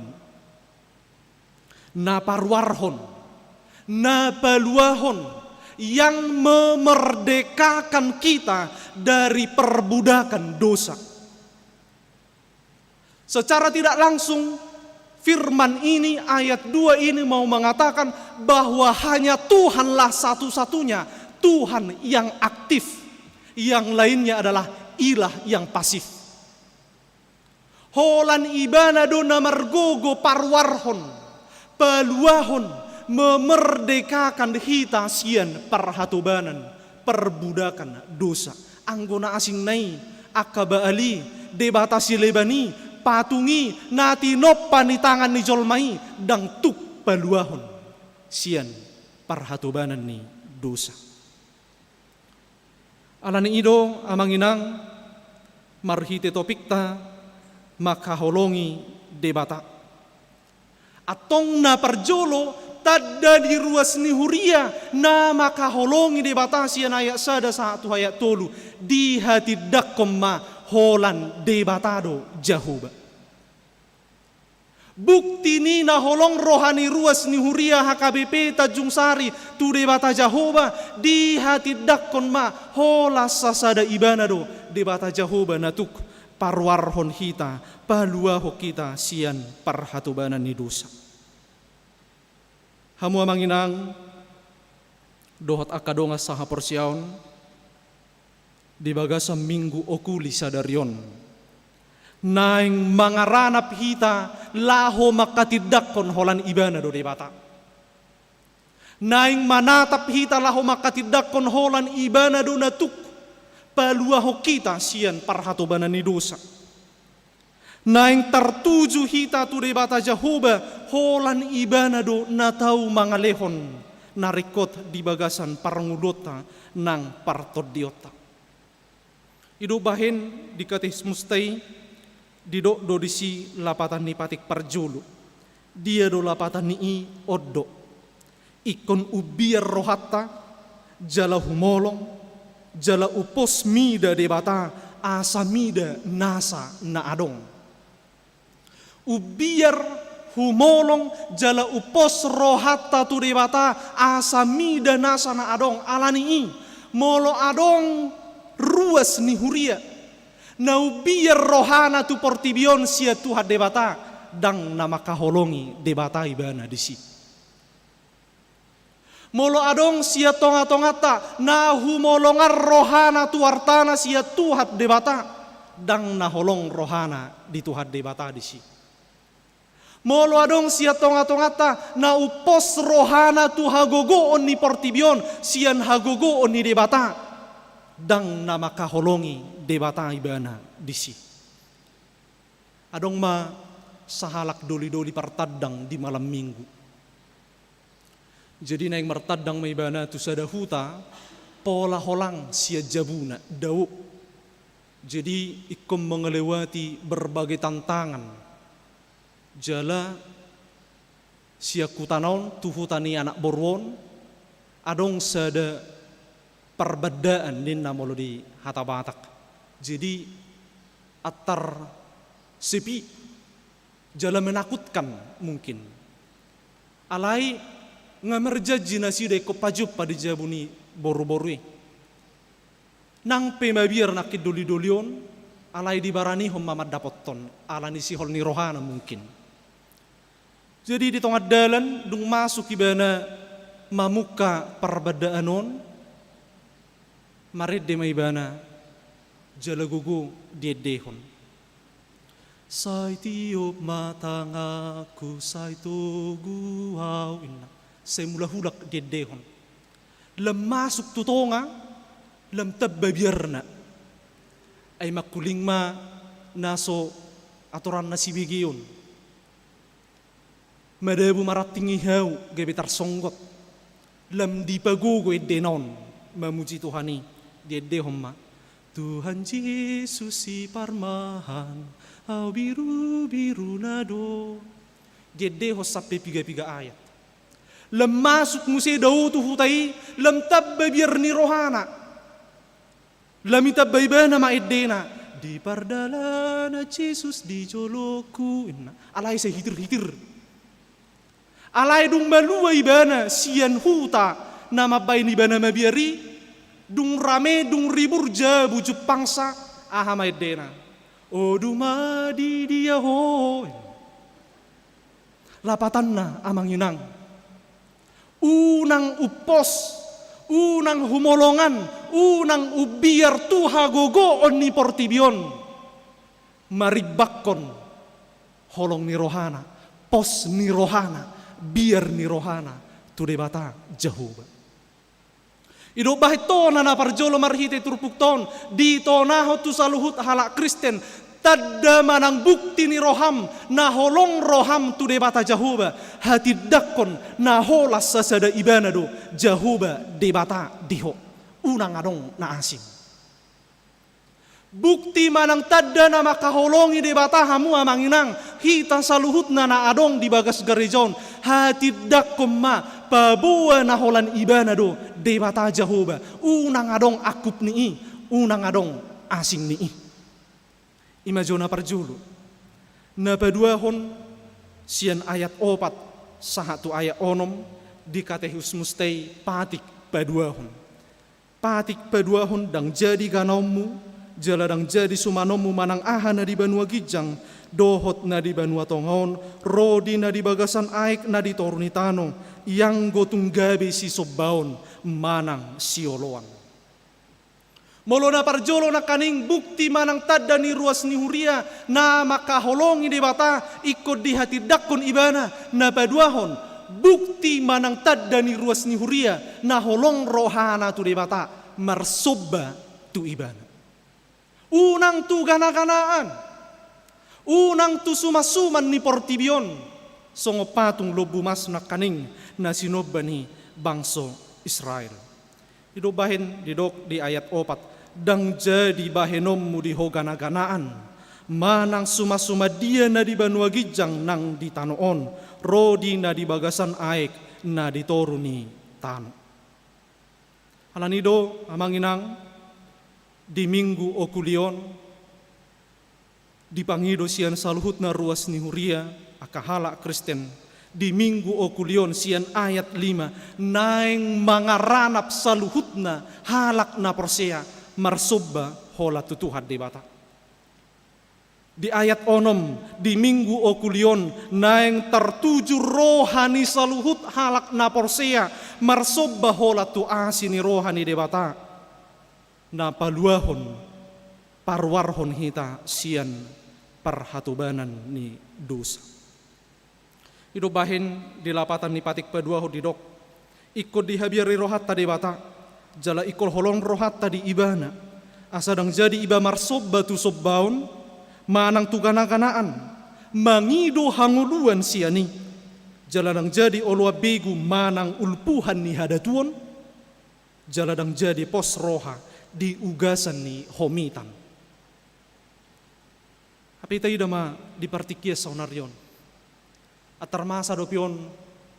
Na parwarhon, na paluahon yang memerdekakan kita dari perbudakan dosa. Secara tidak langsung firman ini ayat 2 ini mau mengatakan bahwa hanya Tuhanlah satu-satunya Tuhan yang aktif, yang lainnya adalah ilah yang pasif. Holan ibana dona margogo parwarhon peluahon memerdekakan hita sian perhatobanan perbudakan dosa. Anggona asing nai akaba ali debatasi lebani patungi nati noppan di tangan ni jolmai dang tuk peluahon sian perhatobanan ni dosa. Alani ido amanginang marhite topikta makaholongi debata. Atong na parjolo tadda di ruas ni huria na makaholongi debatasi an ayat sada satu ayat tolu di hati dakoma holan debatado jahuba. Bukti ni na holong rohani ruas ni huria HKBP Tanjung Sari tu debata jahuba di hati dakoma hola sasada ibanado debata jahuba natuk parwarhon hita paluaho kita sian parhatobanan ni dosa. Hamu amanginang dohot akadonga saha porsiaon di bagasa minggu okuli sadarion naing mangaranap hita laho makatidakon holan ibana do debata. Naing manatap hita laho makatidakon holan ibana do natuk paluaho kita sian parhatobanan ni dosa. Naing tertuju hita tu debata Jehovah holan ibana do na tau mangalehon narikot di bagasan parangudota nang partod diota. Ido bahen di katismus tai dido do disi lapatan ni patik parjulu. Dia do lapatan ni oddo. Ikon ubiar rohata jala humolong jala upos mida debata asa mida nasa na adong. Ubiar humolong jala upos rohata tu debata asa mida nasa na adong alani molo adong ruas ni huria na ubiar rohana tu portibion sia Tuhan debata dang nama kaholongi debata ibana disi. Molo adong sia tonga-tongata na humolongar rohana tu artana sia Tuhan debata dang na holong rohana di Tuhan debata disi. Molo adong sia tonga-tongata na upos rohana tu hagogoon ni portibion sian hagogoon ni debata dang nama kaholongi debata ibana disi. Adong ma sahalak doli-doli partadang di malam minggu. Jadi naik martadang may ibana tu sadahuta pola holang sia jabuna daw. Jadi ikom mengelewati berbagai tantangan. Jala sia kutanon tuhutani anak borwon adong sada perbedaan ninna molo di hatabatak. Jadi atar sepi jala menakutkan mungkin. Alai ngamerja jinasi deko pajup pada jabuni boru-borui. Nang pemabiar nakid doli-dolion alai dibarani hom mamad dapoton alani sihol ni rohana mungkin. Jadi di tengah dalan dung masuk ibana mamuka perbedaanon marid de maibana jalagugu diedehon. Sai tiup matangaku sai tugu hau inna. Sai mula hulak diedehon. Lem masuk tutonga lem tabbabiarna. Ay makuling ma naso aturan nasibigiyon. Madabu maratingi hau gebetar songgot lam dipagugo denon mamuji Tuhani diede homma Tuhan Yesus si parmahan au biru biru nado diede ho sampai piga ayat lam masuk muse dau tu hutai lam tabba biar ni rohana lam tabba ibana ma edena di pardalana Yesus di joloku inna alai se hitir alai dung balua ibana sian huta nama bain ibana mabiari dung rame dung ribur jabu jepangsa aha maedena oduma di dia ho lapatanna amang yunang unang upos unang humolongan unang ubiar tuha gogo onni portibion maribakon holong ni rohana pos ni rohana biar ni rohana tu debata Jehovah. Ido bahitona na parjolo marhite turpukton di tonaho tu saluhut halak Kristen tadda manang bukti ni roham na holong roham tu debata Jehovah hati dakon na holas sasada ibana do Jehovah debata diho unang adong na asing. Bukti manang tadda na makaholongi debata hamu amanginang hita saluhut na adong di bagas garejon hati dakom ma pabua na holan ibana do debata Jehovah unang adong akup nii unang adong asing nii. Imajona parjulu na paduahon sian ayat opat sahatu ayat onom di katehus mustai patik paduahon dang jadi ganaumu jaladang jadi sumanomu manang aha na di banua gijang dohot na di banua tongon rodi na di bagasan aik na di torunitano yang gotung gabe si sobbaon manang sioloan molo na parjolo na kaning bukti manang tadda ni ruas ni huria na makaholongi debata ikut di hati dakon ibana na paduahon bukti manang tadda ni ruas ni huria na holong rohana tu debata marsobba tu ibana. Unang tu gana-ganaan, Unang tu sumasuman ni portibion, songo patung lobu mas na kaning na sinoban ni bangso Israel. Idobahin didok di ayat 4, dang jadi bahenom mu di hogana-ganaan, manang suma-suma dia na di banua gijang nang di tanoon, rodi na di bagasan aek na di toruni tano. Halanido amanginang di minggu okulion, dipangido sian saluhut na ruas ni Huria akahala Kristen. Di minggu okulion sian ayat 5, naeng mangaranap saluhut na halak na persea marsobba hola tutuhad di bata. Di ayat 6, di minggu okulion naeng tertuju rohani saluhut halak na persea marsobba hola tu asini rohani di bata. Na paluahon parwarhon hita sian perhatubanan ni dosa. Idobahin di lapatan ni patik pedua ho didok, ikut dihabiari rohat tadi bata, jala ikol holong rohat tadi ibana, asadang jadi iba marsob batu sobbaun, manang tugana-ganaan, mangido hanguluan siani, jaladang jadi olwa begu manang ulpuhan ni hadatuon, jaladang jadi pos roha di ugasan ni homitan. Tapi tayo dama di partikia sa onaryon. At tarmasa dopion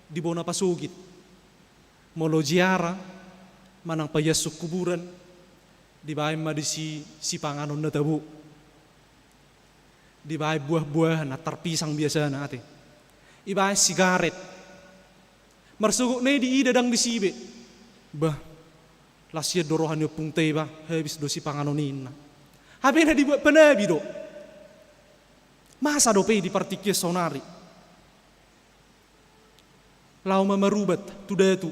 di bona pasugit. Molo jiara, manang payasuk kuburan, di bahay madisi si panganon na tabu. Di bahay buah-buahan at tarpisang biasa natin. Ibahay sigaret. Marsugok na di idadang di sibe. Bah, lasya dorohan yung pungtay ba, habis do si panganonin na. Habi na di buat panabi do. Masa dope di partikia sonari. Lau mamarubat tudatu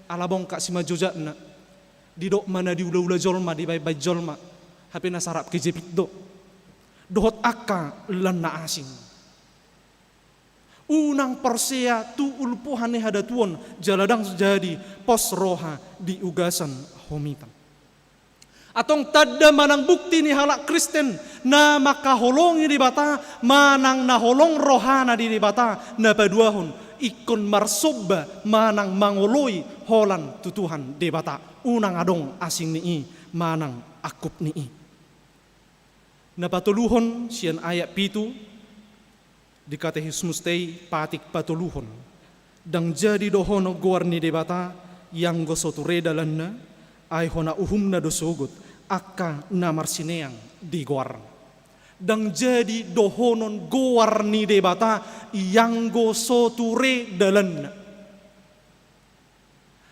alabong ka si majojat na. Didok mana di ula-ula jolma di bay-bay jolma. Hape na sarap kejepit do. Dohot akka lan na asing. Unang persea tu ulpuhan ni hadatuon jaladang jadi pos roha di ugasan homitan. Atong tadda manang bukti ni halak Kristen na makaholongi di bata, manang naholong rohana di bata, na paduahon ikon marsobba manang mangoloi holan tutuhan di bata, unang adong asing nii, manang akup nii. Napatuluhon siyan ayat 7 di katekismus tei patik patuluhon, dang jadi dohono goarni di bata yang gosoture dalanna ay hona uhumna dosogot akka na marsineang di goar. Dang jadi dohonon goar ni debata yang go soture dalan.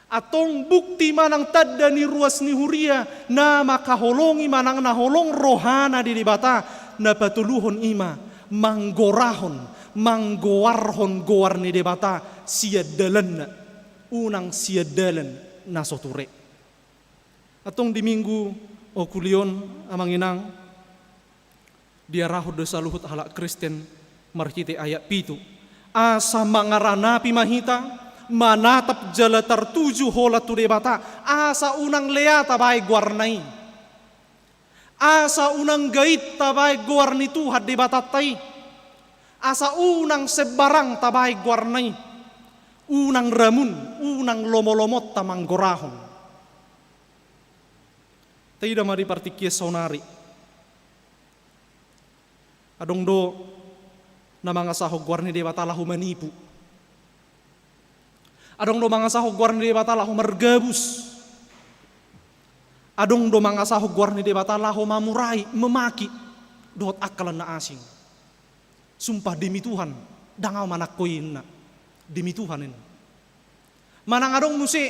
Atong bukti manang tadda ni ruas ni Huria na makaholongi manang naholong rohana di debata na patuluhon ima manggorahon manggoarhon goar ni debata siya dalan na unang siya dalan na soture. Atong di minggu okulion amanginang diarahod sa luhut halak Kristen markite ayat 7, asa mangaranapi mahita manatap jala tertuju hola tu debata, asa unang lea tabay guarnay, asa unang gait tabay guarni Tuhan debata tay, asa unang sebarang tabay guarnay, unang ramun unang lomolomot tamang gorahon. Tayo mari partikia sonari. Adong do na mga sahog guarni de batala humanipu. Adong do mga sahog guarni de batala humargabus. Adong do mga sahog guarni de batala humamurai, memaki. Dohot akalan na asing. Sumpah demi Tuhan, dangaw manakoyin na. Demi Tuhanin. Manang adong musi,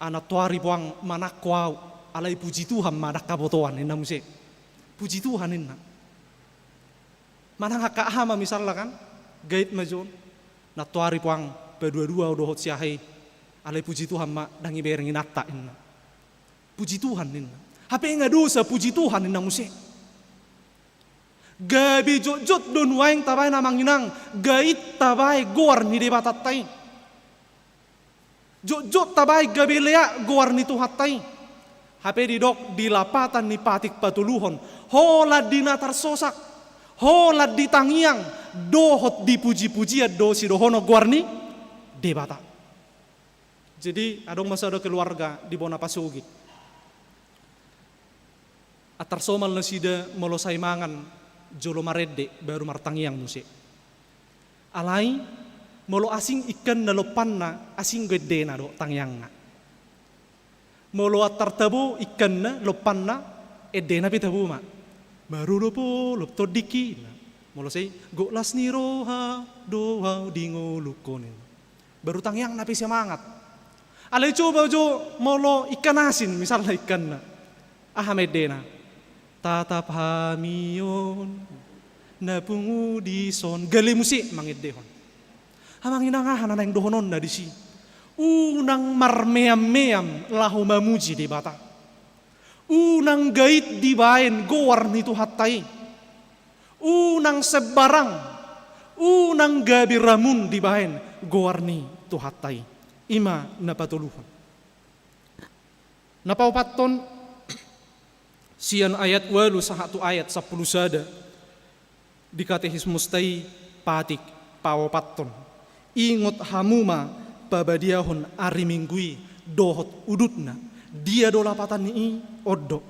anak tuari puang manakwaw. Alay puji Tuhan madak kabotoan inna musi. Puji Tuhan inna. Manang hakahama misalnya kan, gait majon, natuari puang pedua-dua udah hot siahay. Alay puji Tuhan ma dangi berengin atta inna. Puji Tuhan inna. Hape nga dosa puji Tuhan inna musi. Gabi jot don waing tabay namang inang, gait tabay goar ni debatatay. Jot tabay gabi lea goar ni tuhatay. Hape didok di lapatan ni patik patuluhon, hola dinatar sosak, holat di tangiang, dohot dipuji-puji do si dohono guarni debata. Jadi adong masa ada keluarga di bona pasugi. Atar somal nasida molosai mangan jolo maredde baru martangiang musik. Alai molo asing ikan na lopanna asing gede na do tangiang. Molo atar tabu ikan na lopanna ede na pitabu ma. Baru lopo lopto diki. Molo say golas ni roha doa dingo lukonin. Baru tangiang na semangat. Alai coba jo molo ikan asin misalnya ikan na. Ahamede na. Tatap hamion napungu di son gali musik mangidehon. Hamang inangahan na yung dohonon na di si. Unang marmeam-meam lahu mamuji di bata. Unang gait di bain gowar nito hatay. Unang sebarang. Unang gabi ramun di bain gowar ni to hatay. Ima napatuluhan. Napaupaton sian ayat walu sahatu ayat 10 sada di katekismus tai patik pawapaton ingot hamuma babadiahon ari minggui dohot udutna dia dolapatan ni oddo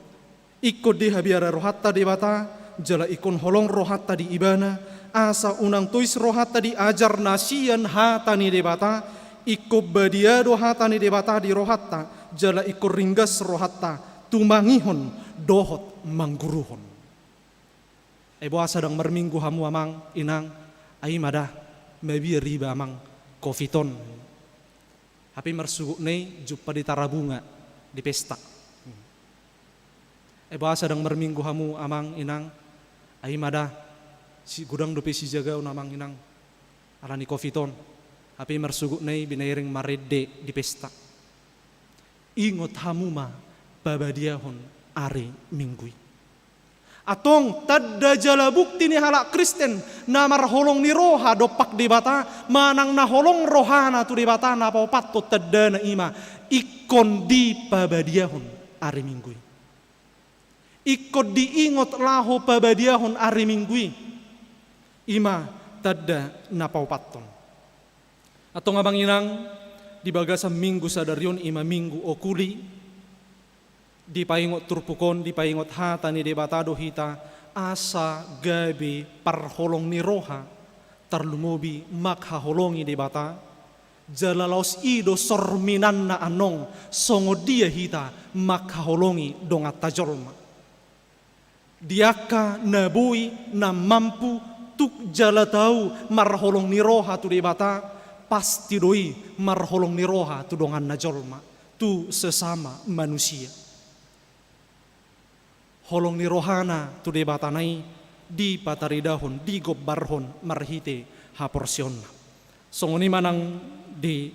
ikut di habiara rohatta di bata jala ikon holong rohatta di ibana asa unang tuis rohatta di ajar nasian hatani di bata ikut badiado hatani di bata di rohatta jala ikut ringgas rohatta tumangihon dohot mangguruhon. Ebo sadang merminggu hamu amang inang ai madah mebi riba amang kofiton. Hapi mersugu nei jumpa di tarabunga di pesta. Ebo sadang merminggu hamu amang inang ai madah si gudang dope si jaga unamang inang alani kofiton. Hapi mersugu nei binairing marede di pesta. Ingot hamuma babadiahon ari minggui. Atong tadda jala bukti ni halak Kristen namar holong ni roha dopak di bata manang na holong rohana tu di bata na papato tadda na ima ikon di babadiahon ari minggui. Ikon diingot laho babadiahon ari minggui. Ima tadda na papaton. Atong abang inang di bagasam minggu sadarion ima minggu okuli di paingot turpukon, di paingot hata ni debatado hita, asa gabi parholong ni roha, tarlumobi makhaholongi debata, jalalaos ido sorminan na anong, songo dia hita makhaholongi dongat tajolma. Diaka nabui na mampu tuk jala tau marholong ni roha tu debata, pasti doi marholong ni roha tu dongan najolma, tu sesama manusia. Holong ni rohana tu debatanai di pataridahon di gobbarhon marhite haporsion. Songoni manang di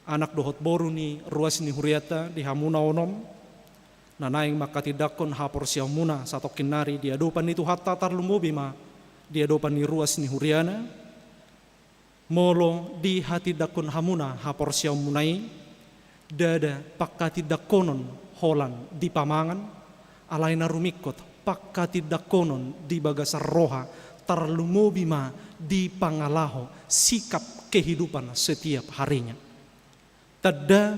anak dohot boru ni ruas ni huriata di hamuna onom nanaing makatidakon haporsiam muna satokin nari di adopan itu hatta tarlumubi ma di adopan ni ruas ni huriana molo di hati dakon hamuna haporsiam munai dada pakatidakonon holan di pamangan alay na rumikot pakatidakonon di bagasar roha tarlumobima di pangalaho sikap kehidupan setiap harinya. Tadda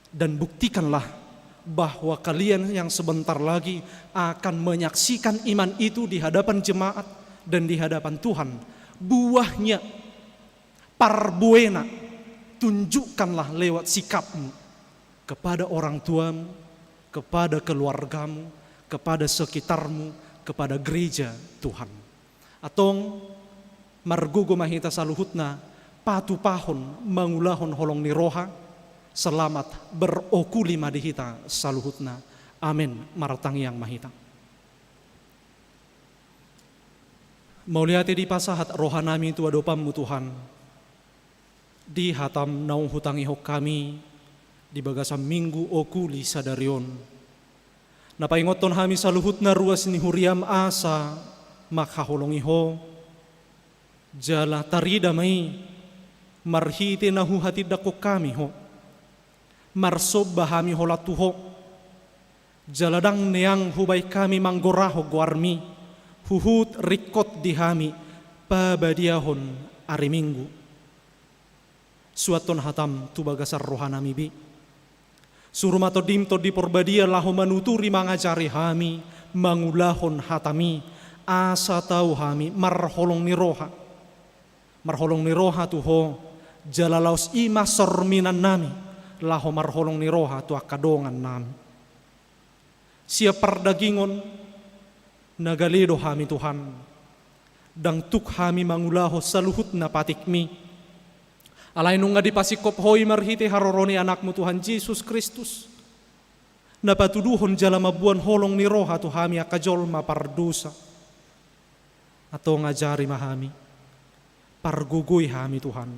dan buktikanlah bahwa kalian yang sebentar lagi akan menyaksikan iman itu di hadapan jemaat dan di hadapan Tuhan. Buahnya parbuena tunjukkanlah lewat sikapmu kepada orang tuamu, kepada keluargamu, kepada sekitarmu, kepada gereja Tuhan. Atong margugo mahita saluhutna patu pahon mangulahon holong ni roha selamat berokuli madihita saluhutna. Amin maratangiang mahita. Mauliati di pasahat roha nami tu adopammu Tuhan. Di hatam naung hutangi hok kami di bagasam minggu okuli sadarion. Napaingoton hami saluhutna ruas ni huriam asa makhaholongi ho. Jala tarida mai marhite nahu hati dako kami ho. Marsob bahami holatu ho. Jaladang neang hubay kami manggoraho guarmi. huhut rikot dihami pabadiahon hari Minggu. Suaton hatam tu bagasar rohanami bi. Suruh dim to di porbadia lahu manuturi mangajari hami mangulahon hatami asa tahu hami marholong ni roha. Marholong ni roha tuho jalalaus ima sorminan nami lahu marholong ni roha tu akadongan nami. Siap perdagingon nagalido hami Tuhan dang tuk hami mangulaho saluhut na patikmi. Alay nung nga di pasikop hoy marhiti haroroni anakmu Tuhan Yesus Kristus. Napatuduhon jala mabuan holong ni roha tu hami akajol mapardusa. Ato ngajari mahami. Pargugoy hami Tuhan.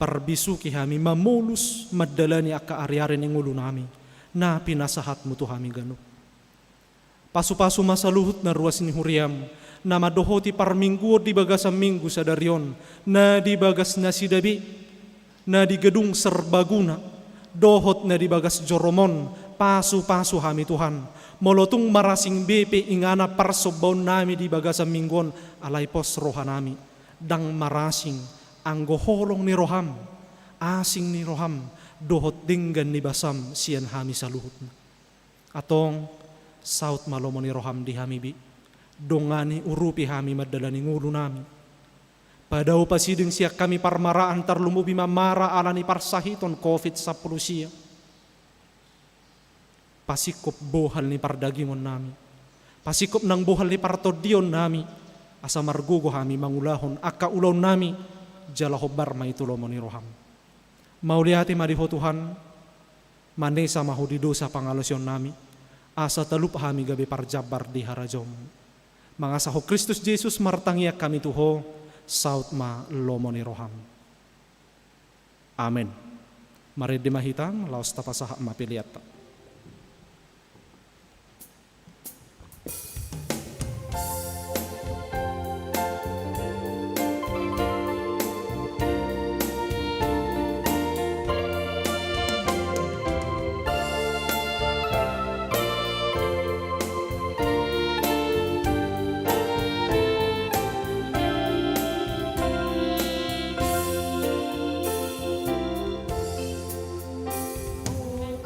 Parbisuki hami mamulus madalani akka ari-ari ng ulo nami. Na pinasahatmu tu hami gano. Pasu-pasu masaluhut na ruas ni Huriam. Na madohoti parminggu di bagas minggu sadarion. Na di bagas na sidabi. Na di gedung serbaguna, dohot na di bagas joromon, pasu-pasu hami Tuhan. Molotung marasing bepe ingana parsobaw nami di bagas minggon, alay pos roha nami. Dang marasing, anggoholong ni roham, asing ni roham, dohot dinggan ni basam, siyan hami saluhut. Atong, saut malomo ni roham di hami bi, dongani urupi hami madalani ngulu nami. Padau pasideng siya kami parmaraan tarlumubi mamara alani parsahiton COVID-10 siya. Pasikop bohal ni pardagimon nami. Pasikop nang bohal ni partodion nami. Asa margugo hami mangulahon akka ulaw nami. Jalahobar maitulomo ni roham. Mauliati mariho Tuhan. Manesa mahudi dosa pangalosyon nami. Asa talup hami gabi parjabar di harajom. Mangasaho Kristus Jesus martangiak kami tuho. Saut ma lomo ni roham. Amen. Mari dimahitang laos tapasaha mapiliata.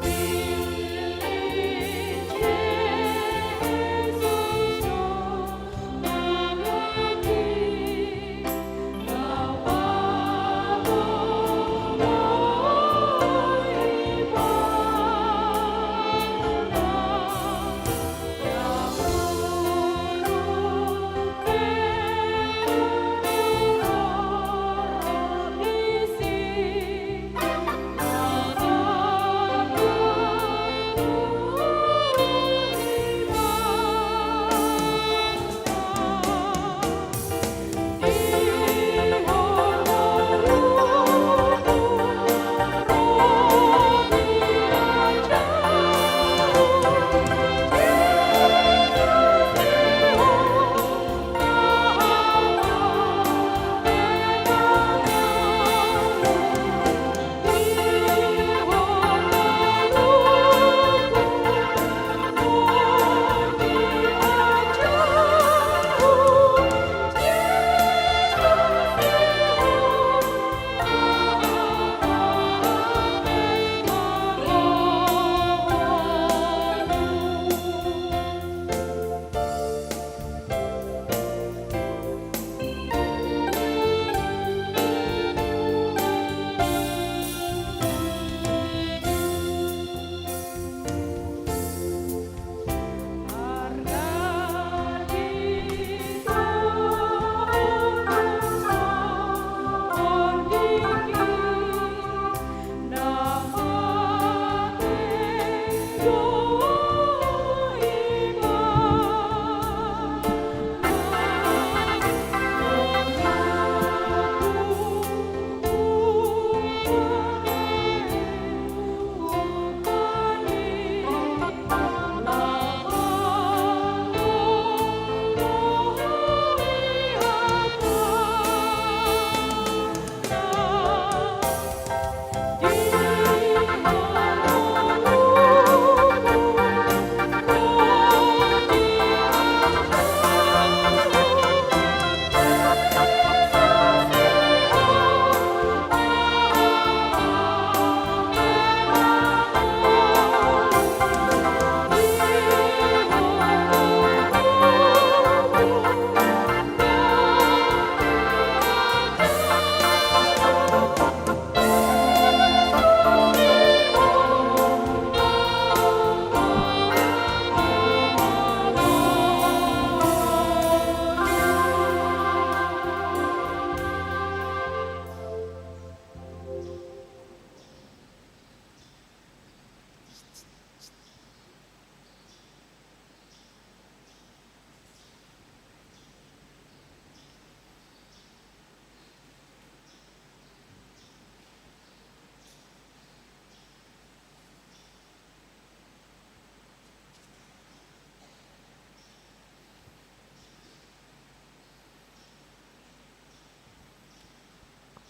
Will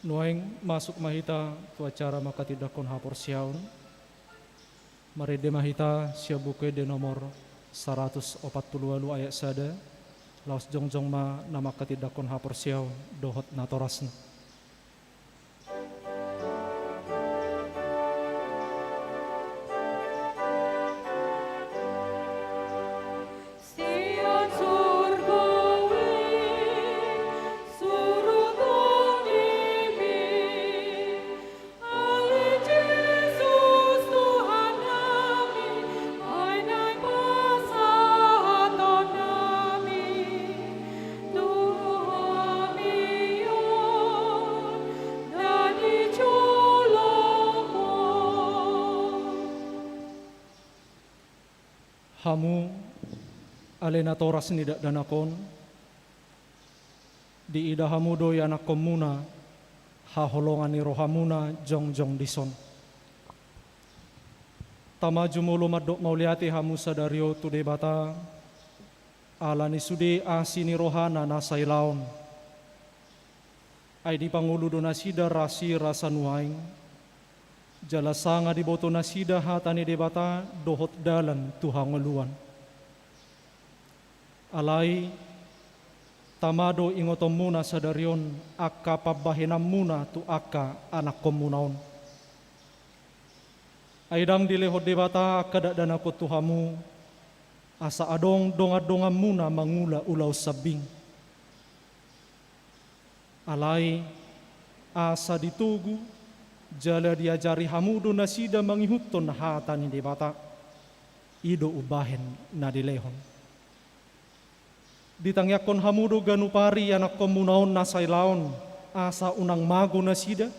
Nuaing masuk mahita tu acara maka tidak kon hapor siaun. Mari de mahita sia buku de nomor 140 ayat sada. Laos jongjong ma nama tidak kon hapor siaun dohot natorasna. Hamu alena toras nidak danakon di ida hamu doi anak komuna haholongani rohamuna jongjong dison. Tama jumolo madok mauliati hamu sadario tu debata alani sude asini rohana nasai laon. Ai di pangulu do nasida rasi rasa nuaing. Jala sanga di boto nasida hatani debata dohot dalan tuhangoluan. Alai tamado ingotomuna sadarion akka pabahenamuna tu akka anak komunaon. Aidang dilehot debata kada danako tuhamu asa adong donga-dongamuna mangula ulau sabing. Alai asa ditugu jala diajari hamudo nasida mangihuton hatani debata ido ubahen na dilehon. Ditangyakon hamudo ganupari anak komunaon nasay laon asa unang mago nasida.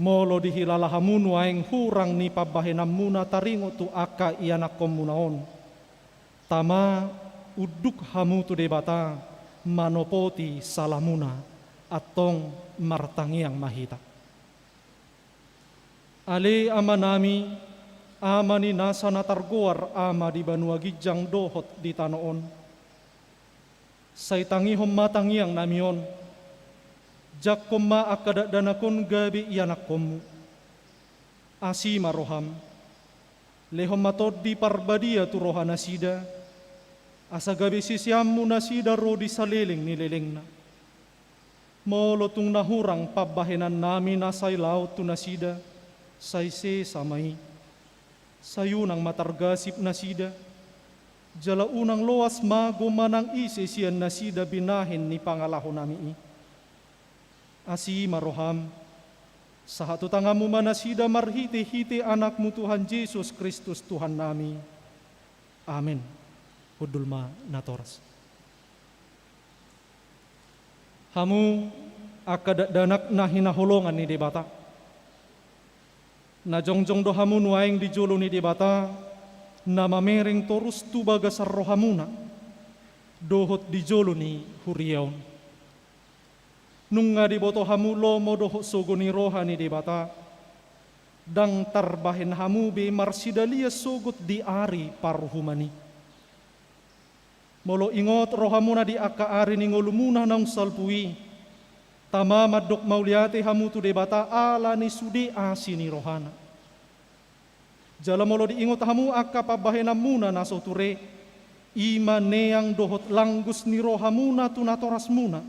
Molo dihilala hamunu aeng hurang ni pabahenam muna taringo tu aka ianak komunaon. Tama uduk hamu tu debata manopoti salamuna atong martangiang mahita. Ale amanami amani nasa natargoar ama di banua gijang dohot di tanoon. Say tangihom matangiang namion. Jak koma akadak danakon gabi ianak komu. Asima roham. Lehom matod di parbadia tu rohana sida. Asa gabi sisiamu nasida ro di saliling nililingna. Molo tung nahurang pabahenan nami nasay laut tu nasida. Sayse samay. Sayunang matargasip nasida. Jala unang loas mago manang isi siyan nasida binahin ni pangalahon nami. Asi maroham, sahat utangamu manasida marhiti-hiti anakmu Tuhan Yesus Kristus Tuhan nami. Amin. Hudulma natoras. Hamu akadak danak nahinaholongan ni debata. Na jongjong do hamu nuaing di jolo ni debata, na mamering torus tu bagasar rohamuna, dohot di jolo ni huriaon. Nung nga di boto hamu lomo dohot sogo ni rohani debata, dang tarbahin hamu be marsidalia sogot di ari paruhumani. Molo ingot rohamuna di akka ari ni ngolumuna nang salpui, tama madok mauliate hamu tu debata ala ni sudi asini rohana. Jala molo di ingot hamu akka pabahenam muna nasoture, ima neang dohot langgus ni rohamuna tu natoras muna,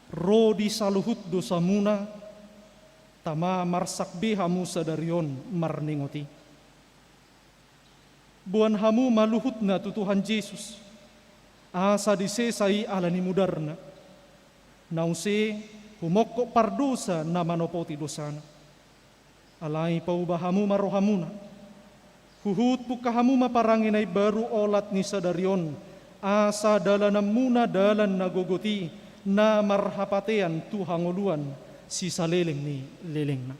rodi saluhut dosa muna, tama marsak hamu sadarion marningoti. Buan hamu maluhut na tu Tuhan Yesus, asa disesai alani mudarna, nause humokko pardosa na manopoti dosana. Alai paubahamu marohamuna, huhut pukahamu maparanginay baru olat ni sadarion, asa dalanam muna dalan nagogoti, na marhapatean tuhanguluan si saliling ni liling na.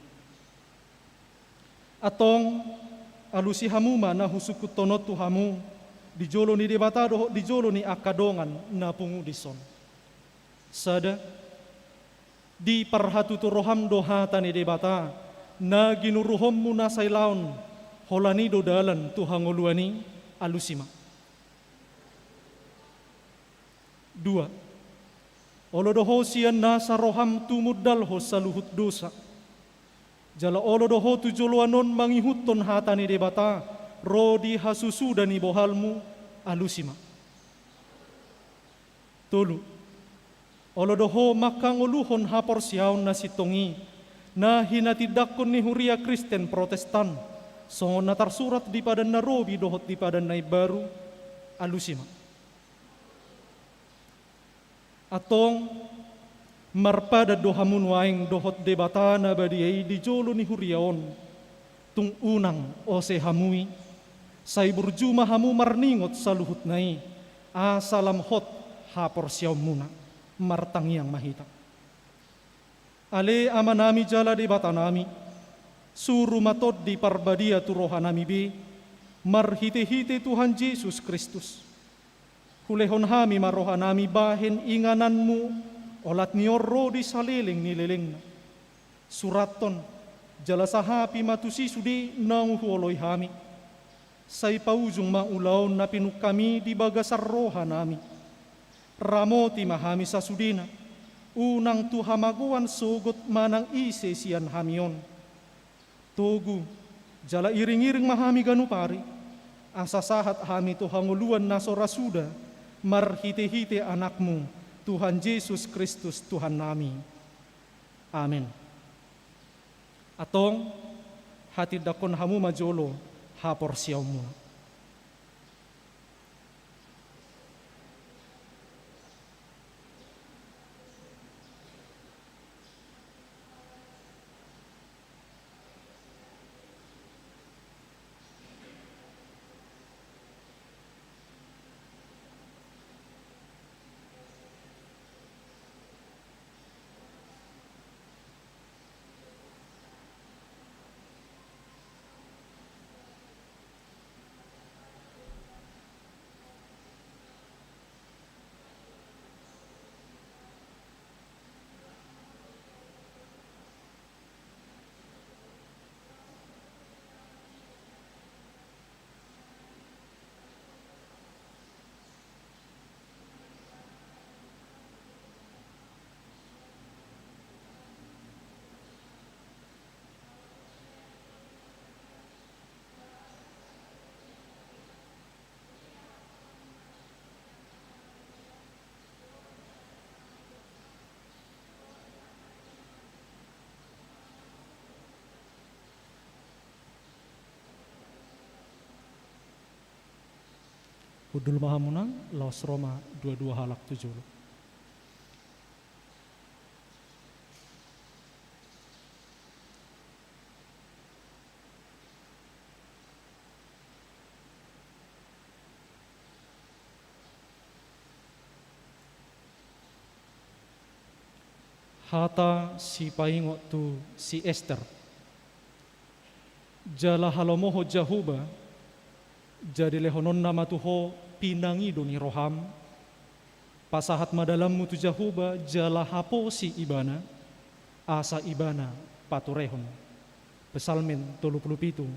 Atong alusi hamuma na husukut tonot tuhamu di jolo ni debata doho di jolo ni akadongan na pungudison. Sada di parhatutu roham dohata ni debata na ginuruhom muna saylaon holani do dalan tuhanguluani alusima. Dua, Olodoho sian nasa roham tumudal ho sa luhut dosa. Jala olodoho tujoloanon mangihuton hatani debata, rodi hasusuda ni bohalmu alusima. Tulu, olodoho makang uluhon hapor siyaon na sitongi, na hinatidakon ni Huria Kristen Protestan, songon na tarsurat di padan na robi dohot di padan na baru alusima. Atong marpada dohamun waing dohot debata na badiay di jolo ni Huriaon, tung unang o se hamui, say burjuma hamu marningot sa luhut nai, asalam hot hapor siyaw muna, martangiang mahita. Ale ama nami jala debata nami, suru matod di parbadia turoha nami be, marhite-hite Tuhan Yesus Kristus. Hulehon hami maroha nami bahen ingananmu, olat niorro di saliling nilileng na. Suraton, jala sahapi matusi sudi nanguhuoloy hami. Say paujung maulaon na pinuk kami di bagasar roha nami. Ramoti mahami sa sudina, unang tuhamaguan sugot manang ise siyan hamion. Tugu, jala iring-iring mahami ganupari, ang sasahat hami tuhanguluan na sorasuda, marhite-hite anakmu, Tuhan Yesus Kristus Tuhan nami. Amin. Atong hatid dakon hamu majolo hapor siyaw mo. Hudul Mahamunang, Laos Roma 22 halak 7. Hata si paingot tu si Esther. Jala halomoho jahuba, jadi lehonon nama tuho pinangido ni roham, pasahat madalam mutu jahuba jala hapo si ibana, asa ibana paturehon. Pesalmen 37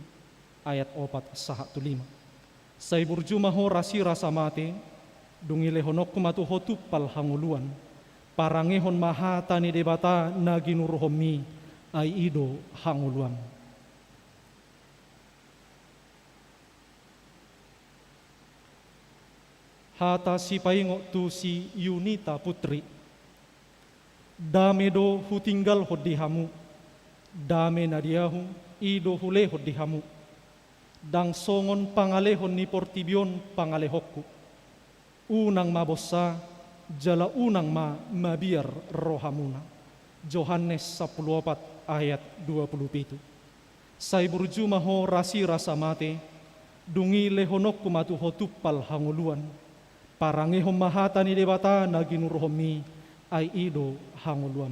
ayat 4 sahat 5. Say burjumaho rasi rasa mate, dungi lehonok kumatuho tupal hanguluan, parangehon mahata ni debata na ginuruhomi ay ido hanguluan. Hata si paingot tu si Yunita putri, dame do hutinggal hodihamu, dame nadiahu ido hule hodihamu, dang songon pangalehon ni portibion pangalehokku, unang mabosa jala unang mabiar rohamuna. Yohanes 14 ayat 27. Say burjumaho rasi rasa mate, dungi lehonok kumatu hotupal hanguluan, parangehom mahata ni debata na ginuruhomi ay ido hanguluan.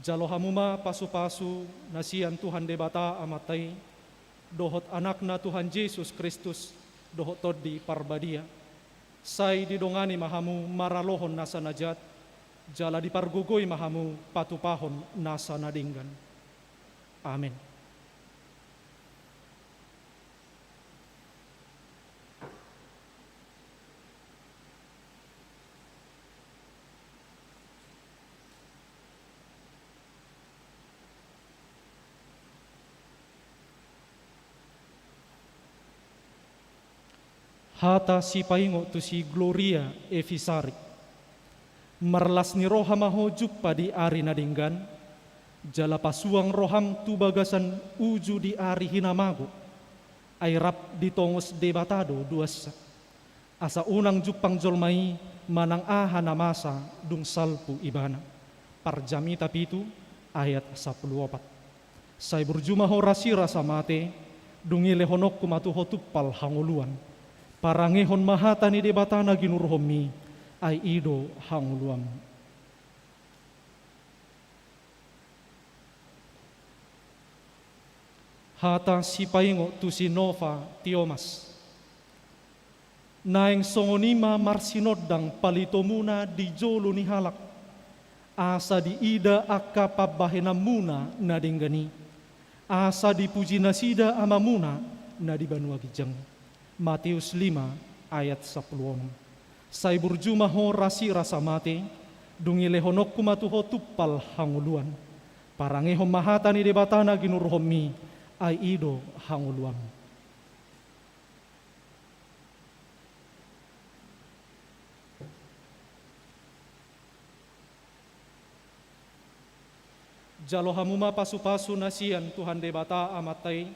Jalo hamuma pasu-pasu na siyan Tuhan debata amatay, dohot anak na Tuhan Yesus Kristus, dohot tod di parbadia, say didongani mahamu maralohon nasa najat, jala di pargugoy mahamu patupahon nasa nadinggan. Amen. Hata si paingo tu si Gloria Evisari. Marlas ni roham aho juppa di ari nadinggan. Jala pasuang roham tu bagasan uju di ari hinamago. Airap di tongos debatado duasa. Asa unang jupang jolmai manang aha namasa dung salpu ibana. Parjami tapitu ayat 14. Say berjumaho rasi rasa mate dungi lehonok kumatu hotupal hanguluan. Parangehon mahatani debatana ginurhomi ay ido hanguluam. Hata si paingo tu si Nova Tiomas. Naeng songonima marsinodang palitomuna di jolo ni halak. Asa di ida akka pabahena muna na dinggani. Asa di puji nasida amamuna na di Banua Gijang. Matius 5 ayat 10. Say burjumaho rasi rasa mate dungi lehonok kumatuho tuppal hanguluan. Parangehom mahatani debatana ginurhomi ay ido hanguluan. Jalo hamuma pasu-pasu na siyan Tuhan debata amatay,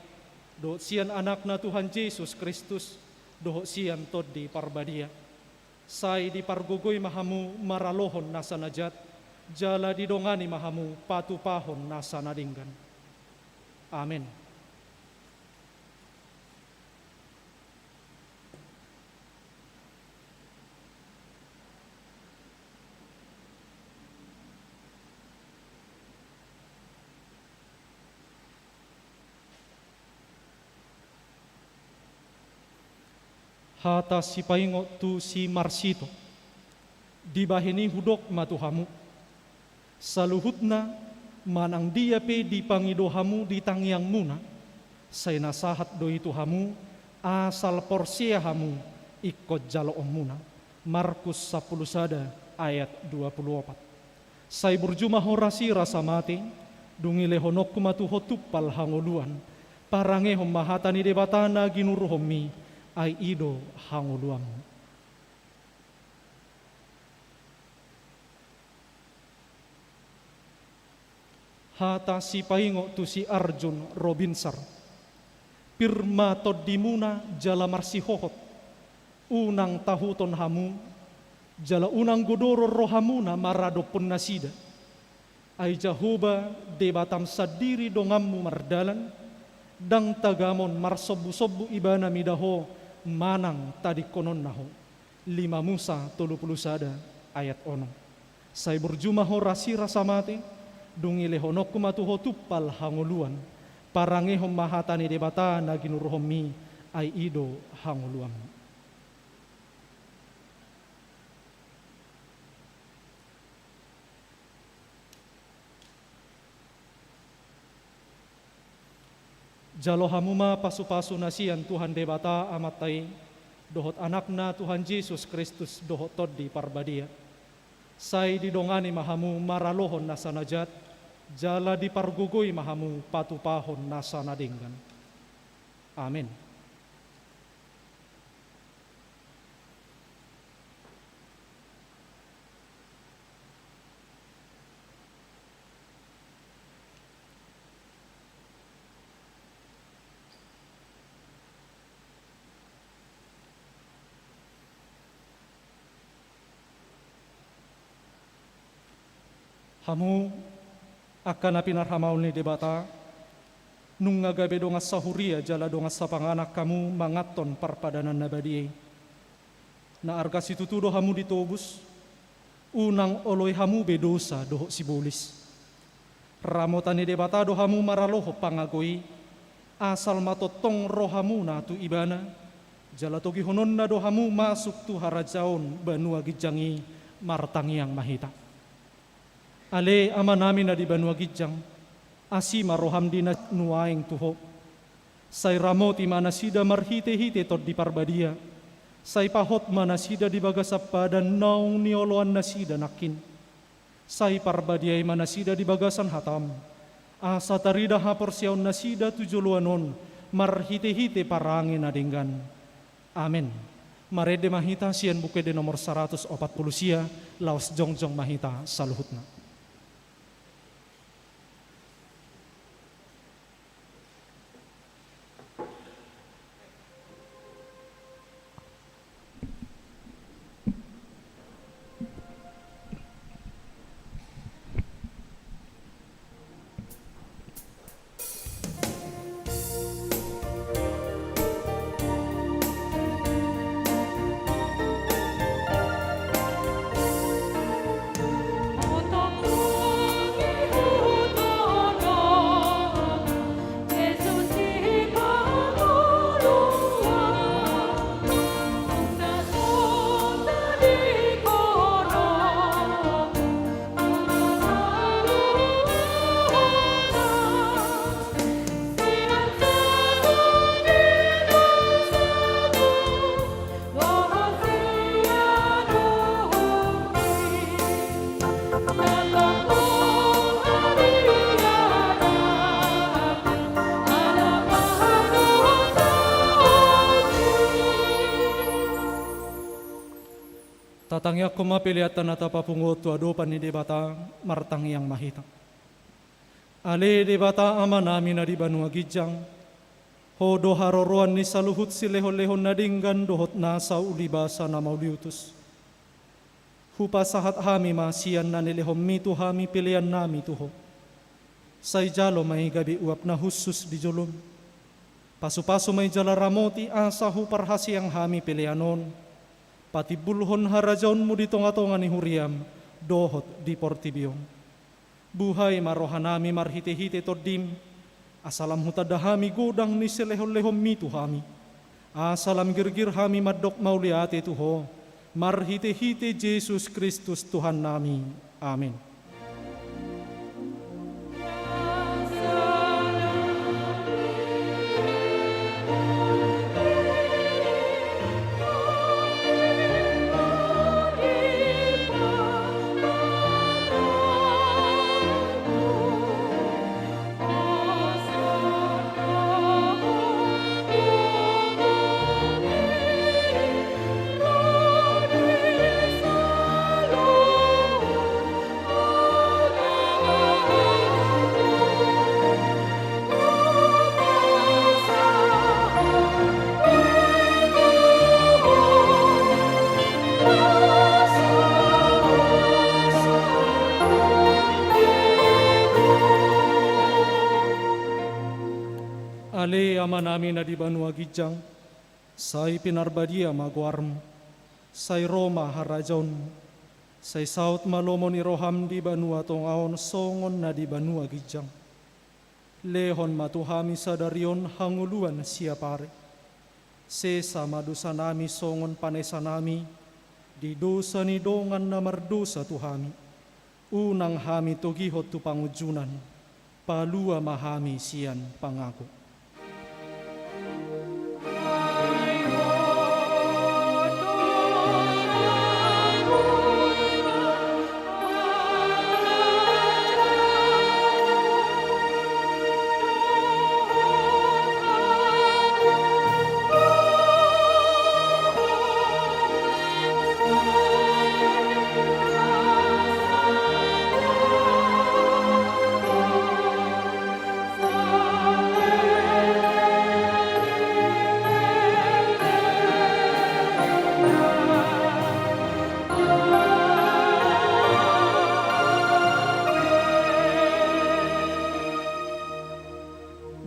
do siyan anak na Tuhan Yesus Kristus, do siyan tod di parbadia. Say di pargugoy mahamu maralohon nasa najat, jala di dongani mahamu patupahon nasa nadinggan. Amen. Hata si paingo tu si Marsito, di bahini hudok matuhamu, saluhutna manang dia pe di pangidohamu di tangyang muna, say nasahat do itu hamu, asal porsia hamu ikot jalo muna. Markus 10 ayat 24. Say berjumaho rasi rasa mati, dungi lehonok kumatuho tuppal hanguluan, parangehom mahatani debatana ginurhomi, ay ido hanguluam. Hata si paingo tu si Arjun Robinsar. Pirma toddimuna jala marsihohot. Unang tahuton hamu, jala unang godoro rohamuna maradopun nasida. Ay jahuba debatam sadiri dongammu mardalan, dang tagamon marsobu-sobu ibana midaho, manang tadi konon naho. 5 Musa 31 ayat 1. Say berjumaho rasi rasa mati, dungi lehonok kumatuho tuppal hanguluan, parangehom mahatani debata na ginurhomi ay ido hanguluan. Jalo hamuma pasu-pasu nasian Tuhan debata amatay, dohot anak na Tuhan Yesus Kristus dohot tod di parbadia. Say didongani mahamu maralohon nasa najat, jala di pargugoy mahamu patupahon nasa nadinggan. Amen. Hamu akan napinarhamaon ni debata nung ngagabe dongas sahuria jala dongas sa panganak kamu mangaton parpadanan na badiyay. Na arga situtudo hamu ditobus, unang oloy hamu bedosa doho sibulis. Ramotan ni debata do hamu maraloho pangagoy, asal matotong rohamu na tu ibana, jala togi honon na do hamu masuk tu harajaon Banua Gijangi martangiang mahita. Ale ama namin na di Banua Gijang, asima roham di na nuaing tuho. Say ramoti manasida marhite-hite tod di parbadia. Say pahot manasida di bagasapa dan naong nioloan nasida nakin. Say parbadiay manasida di bagasan hatam. Asa tarida haporsiaw nasida tujuluanon, marhite-hite parangin adinggan. Amen. Marede mahita sian buke de nomor 140 sia laos jongjong mahita saluhutna. Tatangya ko mapiliatan na tapapungot tu adopan ni debata martang yang mahita. Ale debata ama namin na di Banua Gijang, hodo haroroan ni saluhut si lehon-lehon na dinggan dohot nasa ulibasa na mauliutus. Hupa sahat hami masian na nilehom mitu hami pilihan nami tuho. Say jalo may gabi uap na husus di julum. Pasu-pasu may jala ramoti asa huparhasi ang hami pilihanon. Pati bulhon harajaon mo di tonga-tonga ni Huriam, dohot di Portibion. Buhay marohanami marhite-hite tordim, asalam hutadahami godang ni selehon-lehom mitu hami. Asalam girgir hami madok mauliate tuho, marhite-hite Jesus Kristus Tuhan nami. Amin. Ale ama namin na di Banua Gijang, say pinarbadia maguarm, say Roma harajon, say South Malomon iroham di Banua tongaon songon na di Banua Gijang. Lehon matuhami sa darion hanguluan siya pare. Sesa madusa nami songon panesa nami, di dosa ni dongan na mardosa tuhami. Unang hami togihot tu pangujunan, palua mahami siyan pangako.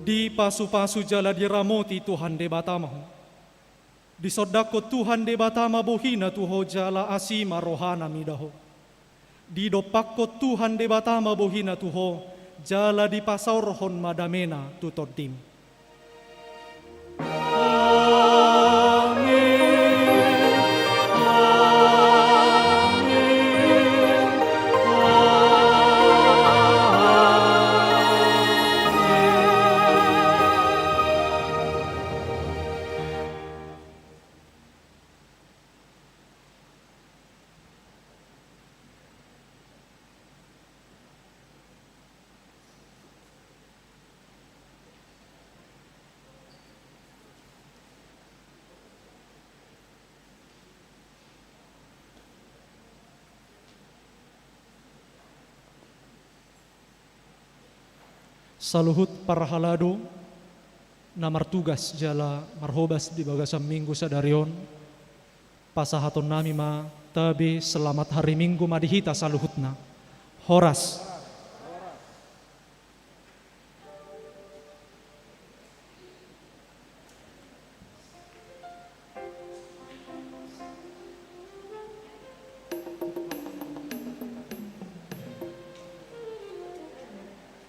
Di pasu-pasu jala diramoti Tuhan de batamaho. Di sodako Tuhan de batama bohina tuho jala asima rohana midaho. Di dopakko Tuhan de batama bohina tuho jala di pasaurhon madamena tutodim. Saluhut para halado namar tugas jala marhobas di bagasan minggu sadarion pasahaton nami ma tabe selamat hari minggu madihita saluhutna horas.